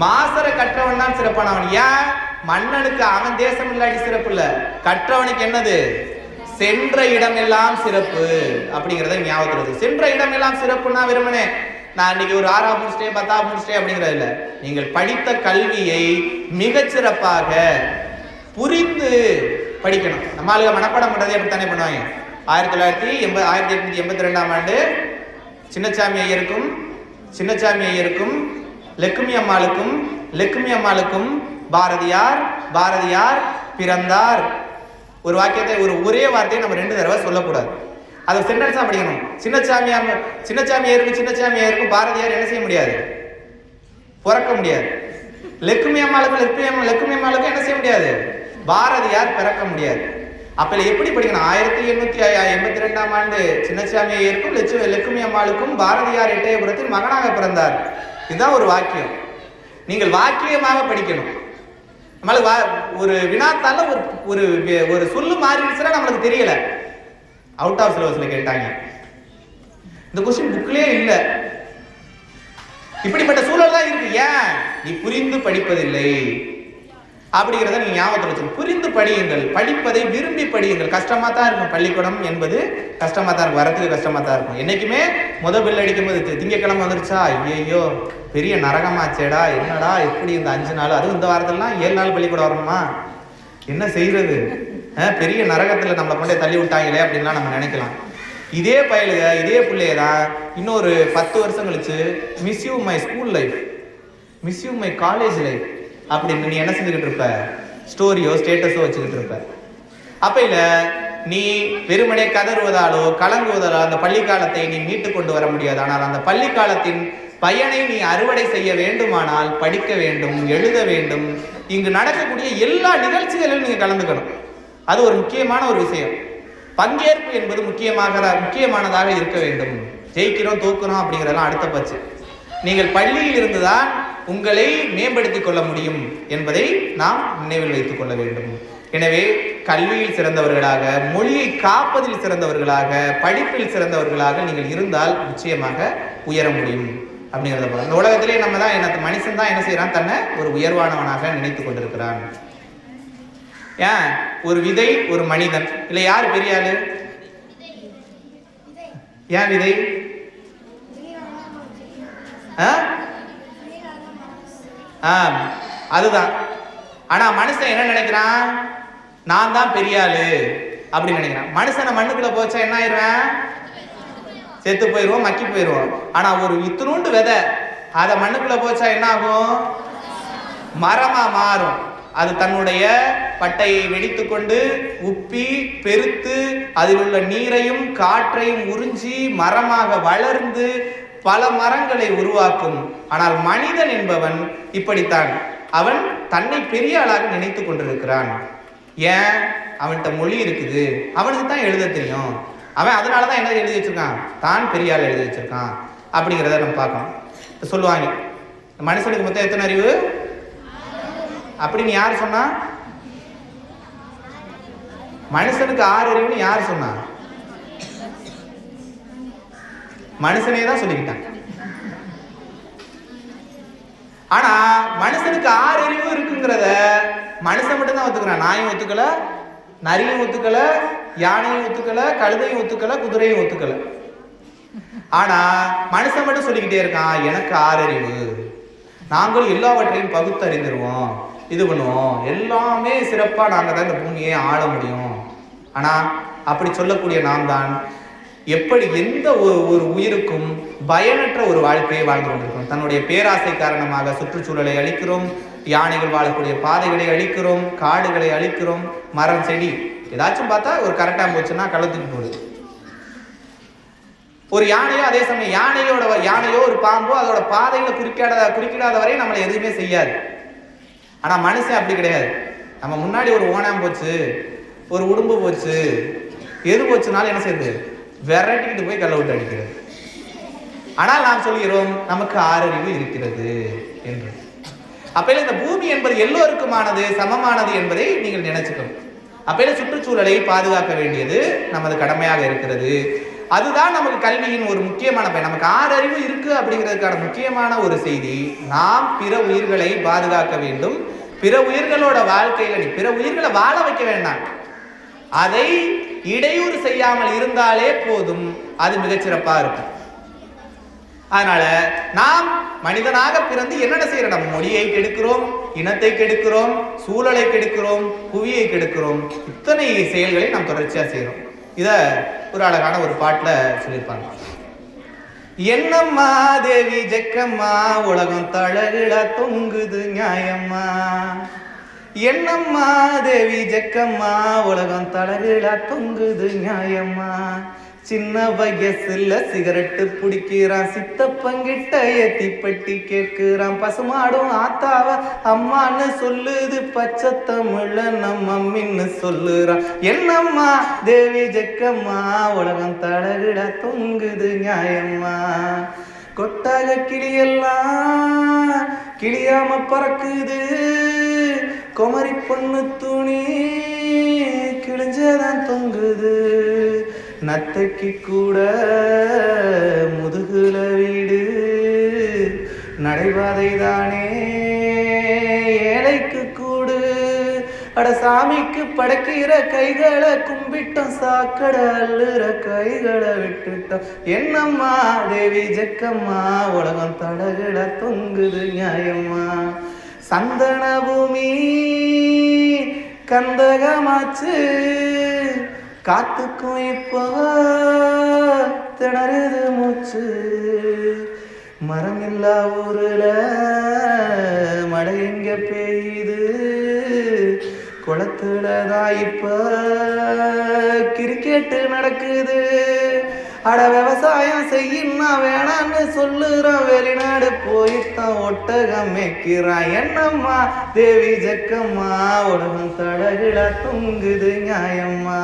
மாசர கற்றவன் தான் சிறப்பானவன். ஏன்? மன்னனுக்கு அவன் தேசம் இல்லாட்டி சிறப்பு இல்ல, கற்றவனுக்கு என்னது? சென்ற இடம் எல்லாம் சிறப்பு அப்படிங்கறத ஞாபகம். சென்ற இடம் எல்லாம் சிறப்புன்னா வெறுமனே நான் இன்னைக்கு ஒரு 6ஆம் முடிச்சிட்டே 10ஆம் முடிச்சிட்டே அப்படிங்கிறது இல்ல. நீங்கள் படித்த கல்வியை மிகச்சிறப்பாக புரிந்து படிக்கணும். நம்ம ஆளுக மனப்பாடம் பண்றதே அப்படித்தானே பண்ணுவாங்க. 1882ஆம் ஆண்டு சின்னசாமி ஐயருக்கும் லெக்குமி அம்மாளுக்கும் பாரதியார் பிறந்தார். ஒரு வாக்கியத்தை ஒரே வார்த்தையை நம்ம 2 தடவை சொல்லக்கூடாது. அதை சென்டென்ஸா படிக்கணும். சின்னசாமி ஐயருக்கும் பாரதியார் என்ன செய்ய முடியாது? பிறக்க முடியாது. லெக்குமி அம்மாளுக்கும் என்ன செய்ய முடியாது? பாரதியார் பிறக்க முடியாது. அப்ப எப்படி படிக்கணும்? 1882ஆம் ஆண்டு சின்னசாமி ஐயருக்கும் லெக்குமி அம்மாளுக்கும் பாரதியார் எட்டயபுரத்தில் மகனாக பிறந்தார். இதுதான் ஒரு வாக்கியம். நீங்கள் வாக்கியமாக படிக்கணும். நம்மளுக்கு ஒரு வினாத்தால ஒரு சொல்லு மாறிடுச்சுன்னா நம்மளுக்கு தெரியல, அவுட் ஆஃப் சிலபஸ்ல கேட்டாங்க, இந்த கொஸ்டின் புக்லயே இல்ல. இப்படிப்பட்ட சூழல் தான் இருக்கு. ஏன்? நீ புரிந்து படிப்பதில்லை அப்படிங்கிறத நீங்க ஞாபகத்தில் வச்சுக்கணும். புரிந்து படியுங்கள், படிப்பதை விரும்பி படியுங்கள். கஷ்டமா தான் இருக்கும், பள்ளிக்கூடம் என்பது கஷ்டமா தான் இருக்கும், வரத்துக்கு கஷ்டமா தான் இருக்கும். என்னைக்குமே பில் அடிக்கும் போது திங்கக்கிழமை வந்துருச்சா, ஐயோ பெரிய நரகமாச்சேடா, என்னடா எப்படி இந்த 5 நாள், அதுவும் இந்த வாரத்திலாம் 7 நாள் பள்ளிக்கூடம் வரணுமா, என்ன செய்யறது, பெரிய நரகத்துல நம்மளை கொண்டே தள்ளி விட்டாங்களே அப்படின்லாம் நம்ம நினைக்கலாம். இதே பிள்ளைய தான் இன்னொரு 10 வருஷம் கழிச்சு miss you my school life, miss you my college life அப்படின்னு நீ என்ன செஞ்சுக்கிட்டு இருப்ப? ஸ்டோரியோ ஸ்டேட்டஸோ வச்சுக்கிட்டு இருப்ப. அப்ப இல்ல நீ வெறுமனே கதறுவதாலோ கலங்குவதாலோ அந்த பள்ளிக்காலத்தை நீ மீட்டு கொண்டு வர முடியாது. ஆனால் அந்த பள்ளிக்காலத்தின் பயனை நீ அறுவடை செய்ய வேண்டுமானால் படிக்க வேண்டும், எழுத வேண்டும். இங்கு நடக்கக்கூடிய எல்லா நிகழ்ச்சிகளிலும் நீங்க கலந்துக்கணும். அது ஒரு முக்கியமான ஒரு விஷயம். பங்கேற்பு என்பது முக்கியமானதாக இருக்க வேண்டும். ஜெயிக்கிறோம் தோக்குறோம் அப்படிங்கிறதெல்லாம் அடுத்த பட்சம். நீங்கள் பள்ளியில் இருந்துதான் உங்களை மேம்படுத்திக் கொள்ள முடியும் என்பதை நாம் நினைவில் வைத்துக் கொள்ள வேண்டும். எனவே கல்வியில் சிறந்தவர்களாக, மொழியை காப்பதில் சிறந்தவர்களாக, படிப்பில் சிறந்தவர்களாக நீங்கள் இருந்தால் நிச்சயமாக உயர முடியும் அப்படிங்கிறத போல. இந்த உலகத்திலே நம்ம தான் மனுஷன் தான் என்ன செய்யறான்? தன்னை ஒரு உயர்வானவனாக நினைத்துக் கொண்டிருக்கிறான். ஏன்? ஒரு விதை, ஒரு மனிதன். இல்ல யார் பெரிய ஆளு? ஏன் விதை? அதுதான். ஆனா மனுஷன் என்ன நினைக்கிறான்? நான் தான் பெரிய ஆளு அப்படின்னு நினைக்கிறான். மனுஷனை மண்ணுக்குள்ள போச்சா என்ன ஆயிடுவேன்? செத்து போயிடுவோம், மக்கி போயிடுவோம். ஆனா ஒரு இத்தினூண்டு விதை அதை மண்ணுக்குள்ள போச்சா என்ன ஆகும்? மரமா மாறும். அது தன்னுடைய பட்டையை வெடித்து கொண்டு உப்பி பெருத்து அதில் உள்ள நீரையும் காற்றையும் உறிஞ்சி மரமாக வளர்ந்து பல மரங்களை உருவாக்கும். ஆனால் மனிதன் என்பவன் இப்படித்தான். அவன் தன்னை பெரிய ஆளாக நினைத்துக் கொண்டிருக்கிறான். ஏன்? அவன்கிட்ட மொழி இருக்குது, அவனுக்கு தான் எழுத தெரியும், அவன் அதனால தான் என்ன எழுதி வச்சிருக்கான், தான் பெரிய ஆள் எழுதி வச்சிருக்கான் அப்படிங்கிறத நம்ம பார்க்கணும். சொல்லுவாங்க மனுஷனுக்கு மொத்தம் எத்தனை அறிவு அப்படின்னு யார் சொன்னா? மனுஷனுக்கு 6 அறிவுன்னு யார் சொன்னா? மனுஷனே தான் சொல்லிக்கிட்டான். ஆனா மனுஷனுக்கு 6 அறிவு இருக்குங்கிறத மனுஷன் மட்டும் தான் ஒத்துக்கிறான். நாயும் ஒத்துக்கல, நரியும் ஒத்துக்கல, யானையும் ஒத்துக்கல, கழுதையும் ஒத்துக்கல, குதிரையும் ஒத்துக்கல. ஆனா மனுஷன் மட்டும் சொல்லிக்கிட்டே இருக்கான், எனக்கு 6 அறிவு, நாங்கள் எல்லாவற்றையும் பகுத்தறிந்துருவோம், இது பண்ணுவோம், எல்லாமே சிறப்பா நாங்க தான் இந்த பூமியை ஆள முடியும். ஆனா அப்படி சொல்லக்கூடிய நாம் தான் எப்படி எந்த ஒரு உயிருக்கும் பயனற்ற ஒரு வாழ்க்கையை வாழ்ந்து கொண்டிருக்கிறோம். தன்னுடைய பேராசை காரணமாக சுற்றுச்சூழலை அழிக்கிறோம், யானைகள் வாழக்கூடிய பாதைகளை அழிக்கிறோம், காடுகளை அழிக்கிறோம், மரம் செடி ஏதாச்சும் பார்த்தா ஒரு கரெக்டா போச்சுன்னா கள்ளத்துக்கு போகுது. ஒரு யானையோ அதே சமயம் யானையோ ஒரு பாம்போ அதோட பாதைகளை குறிக்கிடாத வரை நம்மளை எதுவுமே செய்யாது. ஆனா மனுஷன் அப்படி கிடையாது. நம்ம முன்னாடி ஒரு ஓனாம் போச்சு, ஒரு உடும்பு போச்சு, எது போச்சுனாலும் என்ன செய்யுது, விரட்டிக்கிட்டு போய் கல்ல விட்டு அடிக்கிறது. ஆனால் நாம் சொல்கிறோம் நமக்கு 6 அறிவு இருக்கிறது என்று. அப்ப இந்த பூமி என்பது எல்லோருக்குமானது, சமமானது என்பதை நீங்கள் நினைச்சுக்கணும். அப்ப சுற்றுச்சூழலை பாதுகாக்க வேண்டியது நமது கடமையாக இருக்கிறது. அதுதான் நமக்கு கல்வியின் ஒரு முக்கியமான பயன். நமக்கு 6 அறிவு இருக்கு அப்படிங்கிறதுக்கான முக்கியமான ஒரு செய்தி, நாம் பிற உயிர்களை பாதுகாக்க வேண்டும். பிற உயிர்களோட வாழ்க்கையில நீ பிற உயிர்களை வாழ வைக்க வேண்டாம், அதை இடையூறு செய்யாமல் இருந்தாலே போதும், அது மிகச்சிறப்பா இருக்கும். அதனால நாம் மனிதனாக பிறந்து என்னென்ன செய்யறோம்? நம்ம மொழியை கெடுக்கிறோம், இனத்தை கெடுக்கிறோம், சூழலை கெடுக்கிறோம், புவியை கெடுக்கிறோம். இத்தனை செயல்களை நாம் தொடர்ச்சியா செய்யறோம். இத ஒரு அழகான ஒரு பாட்டுல சொல்லியிருப்பாங்க. என்னம்மா தேவி ஜெக்கம்மா, உலகம் தழகுல தொங்குது நியாயம்மா. என்னம்மா தேவி ஜெக்கம்மா, உலகம் தழகுல தொங்குது நியாயம்மா. சின்ன வயசுல சிகரெட்டு பிடிக்கிறான், சித்தப்பங்கிட்ட ஏத்திப்பட்டி கேட்கிறான், பசுமாடும் ஆத்தாவ அம்மான்னு சொல்லுது, பச்சை தமிழ நம்ம அம்மின்னு சொல்லுறான். என்னம்மா தேவி ஜெக்கம்மா, உலகம் தழகுல தொங்குது நியாயம்மா. கொட்டாக கிளியெல்லாம் கிளியாம பறக்குது, குமரி பொண்ணு துணி கிழிஞ்சதான் தொங்குது, நத்தைக்கு கூட முதுகுல வீடு, நடைபாதை தானே ஏழைக்கு கூடு. அட சாமிக்கு படைக்கிற கைகளை கும்பிட்டோம், சாக்கடை அள்ளுற கைகளை விட்டுட்டோம். என்னம்மா தேவி ஜெக்கம்மா, உலகம் தடகுல தொங்குது நியாயம்மா. சந்தன பூமி கந்தகமாச்சு, காத்துக்கும் இப்போ திணறுது மூச்சு. மரம் இல்லா ஊருல மழை எங்க பெய்யுது, குளத்துலதான் இப்ப கிரிக்கெட்டு நடக்குது. அட விவசாயம் செய்யினா வேணான்னு சொல்லுறான், வெளிநாடு போய்த்தான் ஒட்டகம் மேய்க்கிறான். என்னம்மா தேவி ஜெக்கம்மா, உலகம் தடகுல தொங்குது நியாயம்மா.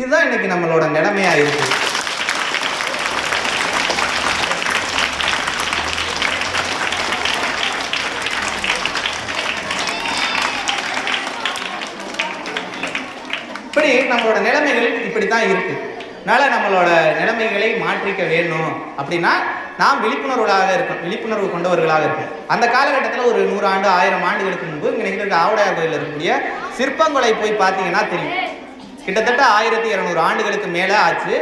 இதுதான் இன்னைக்கு நம்மளோட நிலைமையா இருக்கு. இப்படி நம்மளோட நிலைமைகள் இப்படித்தான் இருக்கு. அதனால நம்மளோட நிலைமைகளை மாற்றிக்க வேணும் அப்படின்னா நாம் விழிப்புணர்வு கொண்டவர்களாக இருக்கும். அந்த காலகட்டத்தில் ஒரு 100 ஆண்டு 1000 ஆண்டுகளுக்கு முன்பு இங்கே இருக்கிற ஆவுடையார் கோயிலில் இருக்கக்கூடிய சிற்பங்களை போய் பார்த்தீங்கன்னா தெரியும். கிட்டத்தட்ட 1200 ஆண்டுகளுக்கு மேலே ஆச்சு.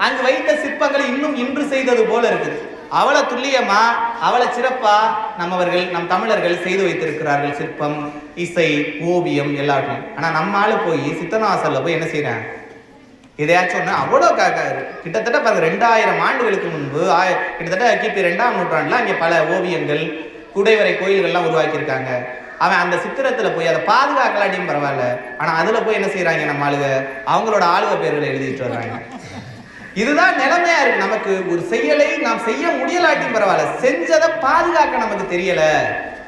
அங்கு வைத்த சிற்பங்கள் இன்னும் இன்று செய்தது போல இருக்குது. அவளை துல்லியமா, அவளை சிறப்பா நம் தமிழர்கள் செய்து வைத்திருக்கிறார்கள். சிற்பம், இசை, ஓவியம் எல்லாத்தையும். ஆனா நம்ம ஆளு போய் சித்தனவாசல்ல போய் என்ன செய்யறாங்க, இதையாச்சும் ஒன்று அவ்வளோ கிட்டத்தட்ட 2000 ஆண்டுகளுக்கு முன்பு கிட்டத்தட்ட கிபி 2ஆம் நூற்றாண்டுல அங்கே பல ஓவியங்கள், குடைவரை கோயில்கள்லாம் உருவாக்கியிருக்காங்க. அவன் அந்த சித்திரத்துல போய் அதை பாதுகாக்கலாட்டியும் பரவாயில்ல, ஆனா அதுல போய் என்ன செய்யறாங்க, நம்ம ஆளுக அவங்களோட ஆளுக பேர்களை எழுதிட்டு வர்றாங்க. இதுதான் நிலைமையா இருக்கு. நமக்கு ஒரு செயலை நாம் செய்ய முடியலாட்டியும் பரவாயில்ல, செஞ்சதை பாதுகாக்க நமக்கு தெரியல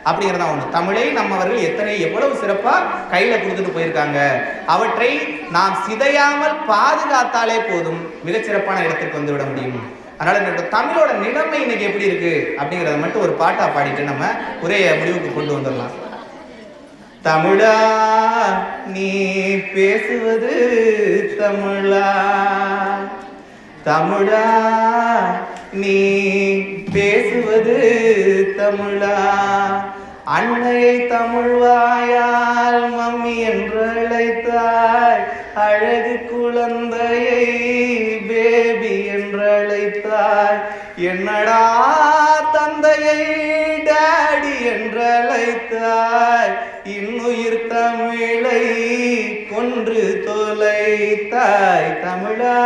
அப்படிங்கிறதா ஒன்று. தமிழை நம்மவர்கள் எவ்வளவு சிறப்பாக கையில் கொடுத்துட்டு போயிருக்காங்க. அவற்றை நாம் சிதையாமல் பாதுகாத்தாலே போதும், மிகச்சிறப்பான இடத்துக்கு வந்து விட முடியும். அதனால தமிழோட நிலைமை இன்னைக்கு எப்படி இருக்கு அப்படிங்கிறத மட்டும் ஒரு பாட்டா பாடிட்டு நம்ம ஒரே முடிவுக்கு கொண்டு வந்துடலாம். தமிழா நீ பேசுவது தமிழா, தமிழா நீ பேசுவது தமிழா, அன்னையை தமிழ்வாயால் மம்மி என்று அழைத்தாய், அழகு குழந்தையை பேபி என்று அழைத்தாய், என்னடா தந்தையை டாடி என்று அழைத்தாய், இன்னுயிர் தமிழை கொன்று தொலைத்தாய், தமிழா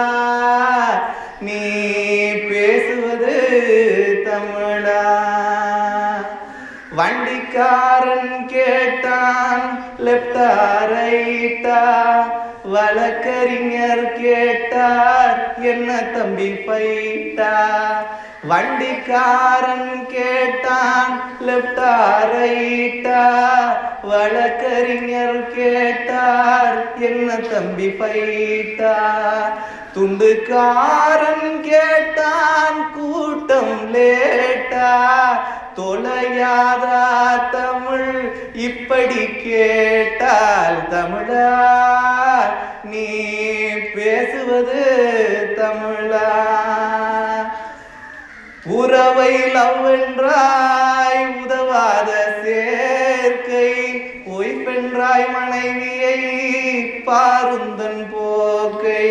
நீ பேசுவது தமிழா. வண்டிக்காரன் கேட்டான் லெப்டா ரைட்டா, வழக்கறிஞர் கேட்டார் என்ன தம்பி ஃபைட்டா, வண்டிக்காரன் கேட்டான் லெப்டா ரைட்டா, வழக்கறிஞர் கேட்டார் என்ன தம்பி ஃபைட்டா, துண்டுக்காரன் கேட்டான் கூட்டம் லேட்டா, தொலையாதா தமிழ் இப்படி கேட்டால், தமிழா நீ பேசுவது தமிழா. உறவை லவ் என்றாய் உதவாத சேர்க்கை, ஒய்பென்றாய் மனைவியை பாருந்தன் போக்கை,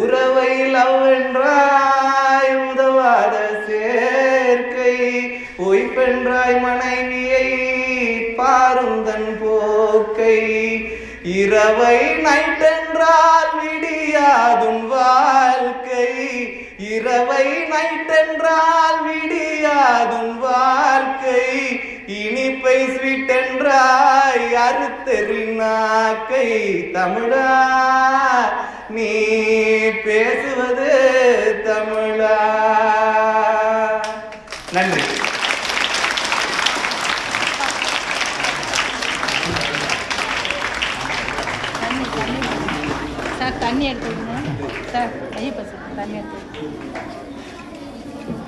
உறவை லவ் என்றாய் உதவாத சேர்க்கை, ஒய்பென்றாய் மனைவியை பாருந்தன் போக்கை, இரவை நைட் என்றால் விடியாதுன் வாழ்க்கை, இரவை நைட் என்றால் விடியாதுன் வாழ்க்கை, இனிப்பை ஸ்வீட் என்றாய் அறுத்தெறினாக்கை, தமிழா நீ பேசுவது தமிழா. நன்றி. சார் தண்ணி எடுத்துக்கணும் சார், ஐயப்பா சார் தண்ணி எடுத்து